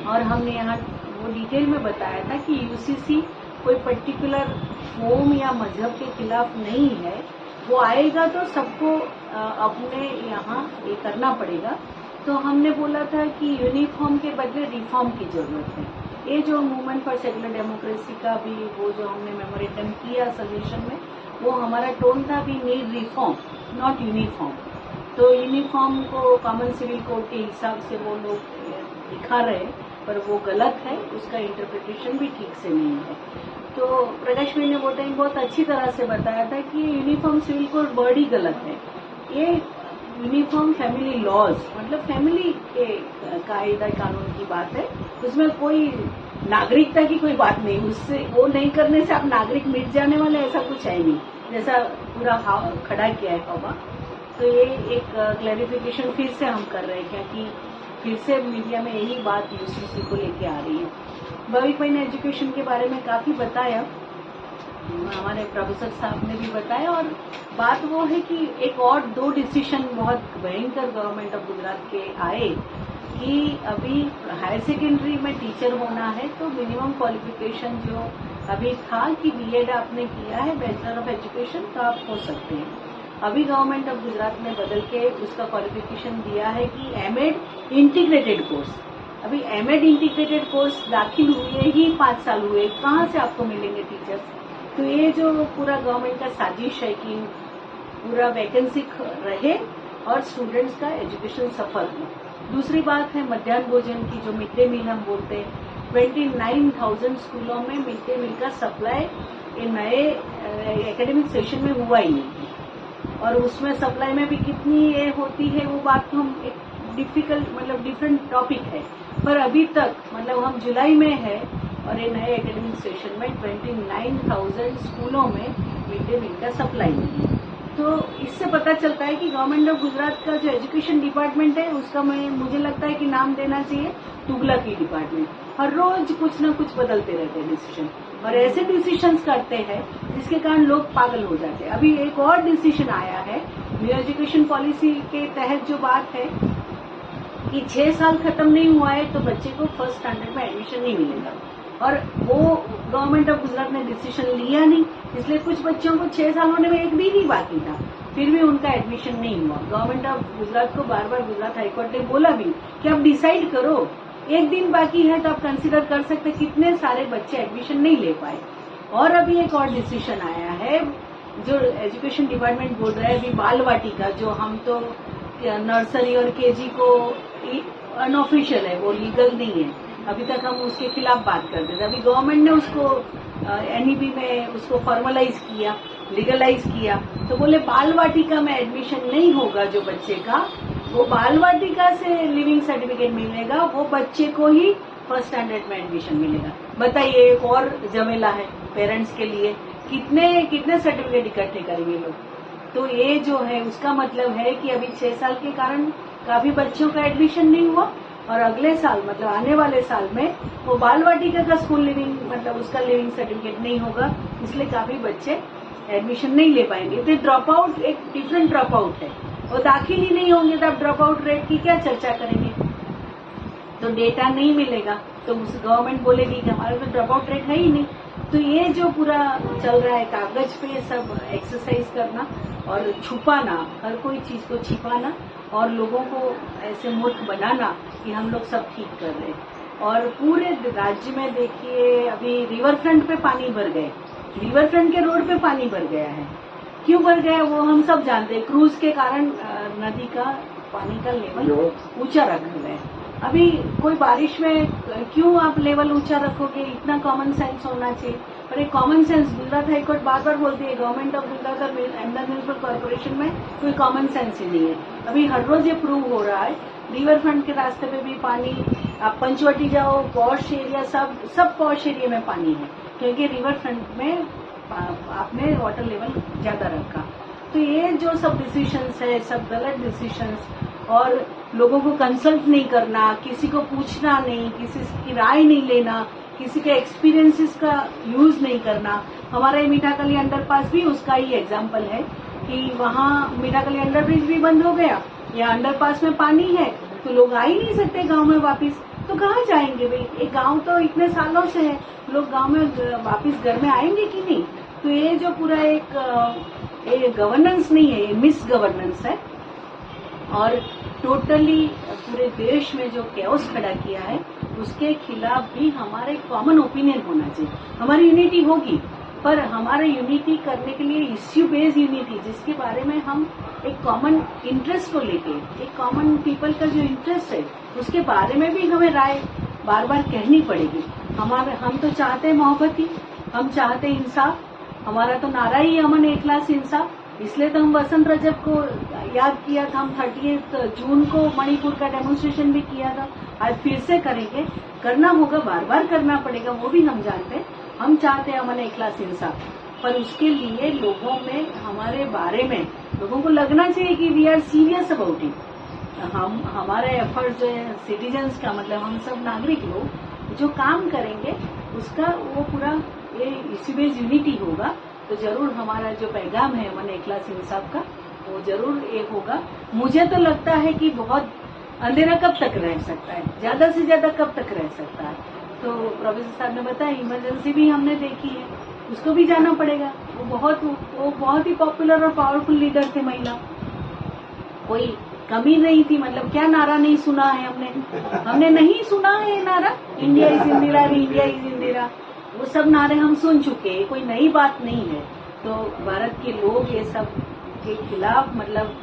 और हमने यहाँ वो डिटेल में बताया था कि यूसीसी कोई पर्टिकुलर कौम या मजहब के खिलाफ नहीं है, वो आएगा तो सबको अपने यहाँ ये करना पड़ेगा. तो हमने बोला था कि यूनिफॉर्म के बदले रिफॉर्म की जरूरत है. ये जो मूवमेंट फॉर सेकुलर डेमोक्रेसी का भी वो जो हमने मेमोरेंडम किया सजेशन में, वो हमारा टोन था भी नीड रिफॉर्म नॉट यूनिफॉर्म. तो यूनिफॉर्म को कॉमन सिविल कोड के हिसाब से वो लोग दिखा रहे हैं, पर वो गलत है, उसका इंटरप्रिटेशन भी ठीक से नहीं है. तो प्रकाश भाई ने वो टाइम बहुत अच्छी तरह से बताया था कि यूनिफॉर्म सिविल कोड वर्ड ही गलत है. ये यूनिफॉर्म फैमिली लॉज मतलब फैमिली के कायदा कानून की बात है, उसमें कोई नागरिकता की कोई बात नहीं. उससे वो नहीं करने से आप नागरिक मिट जाने वाले ऐसा कुछ है नहीं, जैसा पूरा खड़ा किया है हवा. तो ये एक क्लैरिफिकेशन फिर से हम कर रहे हैं, क्योंकि फिर से मीडिया में यही बात यूसीसी को लेके आ रही है. भविक भाई ने एजुकेशन के बारे में काफी बताया, हमारे प्रोफेसर साहब ने भी बताया. और बात वो है कि एक और 2 डिसीजन बहुत भयंकर गवर्नमेंट ऑफ गुजरात के आए कि अभी हायर सेकेंडरी में टीचर होना है तो मिनिमम क्वालिफिकेशन जो अभी था कि बीएड आपने किया है, बैचलर ऑफ एजुकेशन, तो आप हो सकते हैं. अभी गवर्नमेंट ऑफ गुजरात ने बदल के उसका क्वालिफिकेशन दिया है कि एमएड इंटीग्रेटेड कोर्स. अभी एमएड इंटीग्रेटेड कोर्स दाखिल हुए ही 5 साल हुए, कहाँ से आपको मिलेंगे टीचर्स. तो ये जो पूरा गवर्नमेंट का साजिश है कि पूरा वैकेंसी रहे और स्टूडेंट्स का एजुकेशन सफल हो. दूसरी बात है मध्याह्न भोजन की, जो मिड डे मील हम बोलते हैं. 29,000 स्कूलों में मिड डे मील का सप्लाई ये नए एकेडमिक सेशन में हुआ ही नहीं. और उसमें सप्लाई में भी कितनी ये होती है वो बात तो हम एक डिफिकल्ट मतलब डिफरेंट टॉपिक है. पर अभी तक मतलब हम जुलाई में है और ये नए एकेडमिक सेशन में 29,000 स्कूलों में मिड डे मील का सप्लाई नहीं है. तो इससे पता चलता है कि गवर्नमेंट ऑफ गुजरात का जो एजुकेशन डिपार्टमेंट है उसका मुझे लगता है कि नाम देना चाहिए तुगलकी डिपार्टमेंट। हर रोज कुछ न कुछ बदलते रहते हैं डिसीजन, और ऐसे डिसीजंस करते हैं जिसके कारण लोग पागल हो जाते हैं। अभी एक और डिसीजन आया है न्यू एजुकेशन पॉलिसी के तहत, जो बात है कि 6 साल खत्म नहीं हुआ है तो बच्चे को फर्स्ट स्टैंडर्ड में एडमिशन नहीं मिलेगा, और वो गवर्नमेंट ऑफ गुजरात ने डिसीजन लिया नहीं, इसलिए कुछ बच्चों को 6 साल होने में एक दिन ही बाकी था, फिर भी उनका एडमिशन नहीं हुआ। गवर्नमेंट ऑफ गुजरात को बार बार गुजरात हाईकोर्ट ने बोला भी कि आप डिसाइड करो, एक दिन बाकी है तो आप कंसिडर कर सकते, कितने सारे बच्चे एडमिशन नहीं ले पाए। और अभी एक और डिसीजन आया है जो एजुकेशन डिपार्टमेंट बोल रहा है अभी बाल वाटिका, जो हम तो नर्सरी और केजी को अनऑफिशियल है, वो लीगल नहीं है, अभी तक हम उसके खिलाफ बात करते थे। अभी गवर्नमेंट ने उसको एनईपी में उसको फॉर्मलाइज किया, लीगलाइज किया, तो बोले बाल वाटिका में एडमिशन नहीं होगा जो बच्चे का, वो बाल वाटिका से लिविंग सर्टिफिकेट मिलेगा, वो बच्चे को ही फर्स्ट स्टैंडर्ड में एडमिशन मिलेगा। बताइए, एक और झमेला है पेरेंट्स के लिए, कितने सर्टिफिकेट इकट्ठे करेंगे लोग। तो ये जो है उसका मतलब है कि अभी 6 साल के कारण काफी बच्चों का एडमिशन नहीं हुआ, और अगले साल मतलब आने वाले साल में वो बाल वाटिका का स्कूल लिविंग मतलब उसका लिविंग सर्टिफिकेट नहीं होगा, इसलिए काफी बच्चे एडमिशन नहीं ले पाएंगे। तो ड्रॉप आउट एक डिफरेंट ड्रॉप आउट है, वो दाखिल ही नहीं होंगे तो आप ड्रॉप आउट रेट की क्या चर्चा करेंगे। तो डेटा नहीं मिलेगा तो गवर्नमेंट बोलेगी कि हमारे तो ड्रॉप आउट रेट है ही नहीं। तो ये जो पूरा चल रहा है कागज पे सब एक्सरसाइज करना और छुपाना, हर कोई चीज को छिपाना और लोगों को ऐसे मूर्ख बनाना कि हम लोग सब ठीक कर रहे हैं। और पूरे राज्य में देखिए अभी रिवर फ्रंट पे पानी भर गए, रिवर फ्रंट के रोड पे पानी भर गया है। क्यों भर गया वो हम सब जानते हैं, क्रूज के कारण नदी का पानी का लेवल ऊंचा रखा गया है। अभी कोई बारिश में क्यों आप लेवल ऊंचा रखोगे, इतना कॉमन सेंस होना चाहिए। पर एक कॉमन सेंस गुजरात हाईकोर्ट बार बार बोलती है गवर्नमेंट ऑफ गुजरात और अहमदाबाद म्यूनिसिपल कॉर्पोरेशन में कोई कॉमन सेंस ही नहीं है। अभी हर रोज ये प्रूव हो रहा है, रिवर फ्रंट के रास्ते पे भी पानी, आप पंचवटी जाओ, पॉश एरिया, सब पॉश एरिया में पानी है, क्योंकि रिवर फ्रंट में आपने वाटर लेवल ज्यादा रखा। तो ये जो सब डिसीजंस है सब गलत डिसीजंस, और लोगों को कंसल्ट नहीं करना, किसी को पूछना नहीं, किसी की राय नहीं लेना, किसी के एक्सपीरियंसेस का यूज नहीं करना। हमारे मीठाकली अंडरपास भी उसका ही एग्जाम्पल है कि वहाँ मीठाकली अंडरब्रिज भी बंद हो गया, या अंडरपास में पानी है तो लोग आ ही नहीं सकते गांव में वापस, तो कहाँ जाएंगे भाई। एक गांव तो इतने सालों से है, लोग गांव में वापस घर में आएंगे कि नहीं। तो ये जो पूरा एक गवर्नेंस नहीं है, ये मिस गवर्नेंस है, और टोटली पूरे देश में जो कैओस खड़ा किया है उसके खिलाफ भी हमारे कॉमन ओपिनियन होना चाहिए। हमारी यूनिटी होगी, पर हमारे यूनिटी करने के लिए इश्यू बेस्ड यूनिटी, जिसके बारे में हम एक कॉमन इंटरेस्ट को लेके, एक कॉमन पीपल का जो इंटरेस्ट है उसके बारे में भी हमें राय बार बार कहनी पड़ेगी। हम तो चाहते हैं मोहब्बत ही, हम चाहते हैं इंसाफ, हमारा तो नारा ही अमन इखलास इंसाफ। इसलिए तो हम वसंत रजब को याद किया था, हम 30 जून को मणिपुर का डेमोन्स्ट्रेशन भी किया था, आज फिर से करेंगे, करना होगा, बार बार करना पड़ेगा, वो भी हम जानते हैं। हम चाहते हैं अमन इखलास इंसाफ, पर उसके लिए लोगों में हमारे बारे में लोगों को लगना चाहिए कि we are serious about it. हमारे एफर्ट जो है सिटीजन्स का मतलब हम सब नागरिक लोग जो काम करेंगे उसका वो पूरा ये इश्यू बेस्ड यूनिटी होगा, तो जरूर हमारा जो पैगाम है अमन इखलास इंसाफ का वो जरूर एक होगा। मुझे तो लगता है कि बहुत अंधेरा कब तक रह सकता है, ज्यादा से ज्यादा कब तक रह सकता है। तो प्रोफेसर साहब ने बताया इमरजेंसी भी हमने देखी है, उसको भी जाना पड़ेगा। वो बहुत ही पॉपुलर और पावरफुल लीडर थे, महिला, कोई कमी नहीं थी। मतलब क्या नारा नहीं सुना है हमने नहीं सुना है नारा, India is Indira, India is Indira, वो सब नारे हम सुन चुके हैं, कोई नई बात नहीं है। तो भारत के लोग ये सब के खिलाफ मतलब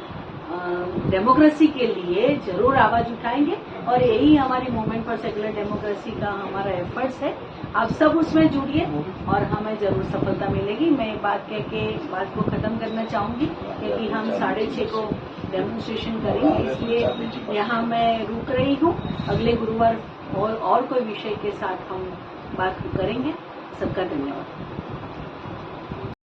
डेमोक्रेसी के लिए जरूर आवाज उठाएंगे, और यही हमारी मूवमेंट फॉर सेकुलर डेमोक्रेसी का हमारा एफर्ट्स है। आप सब उसमें जुड़िए और हमें जरूर सफलता मिलेगी। मैं बात बात को खत्म करना चाहूंगी क्योंकि हम 6:30 को डेमोन्स्ट्रेशन करेंगे, इसलिए यहाँ मैं रुक रही हूँ। अगले गुरुवार और कोई विषय के साथ हम बात करेंगे। सबका धन्यवाद।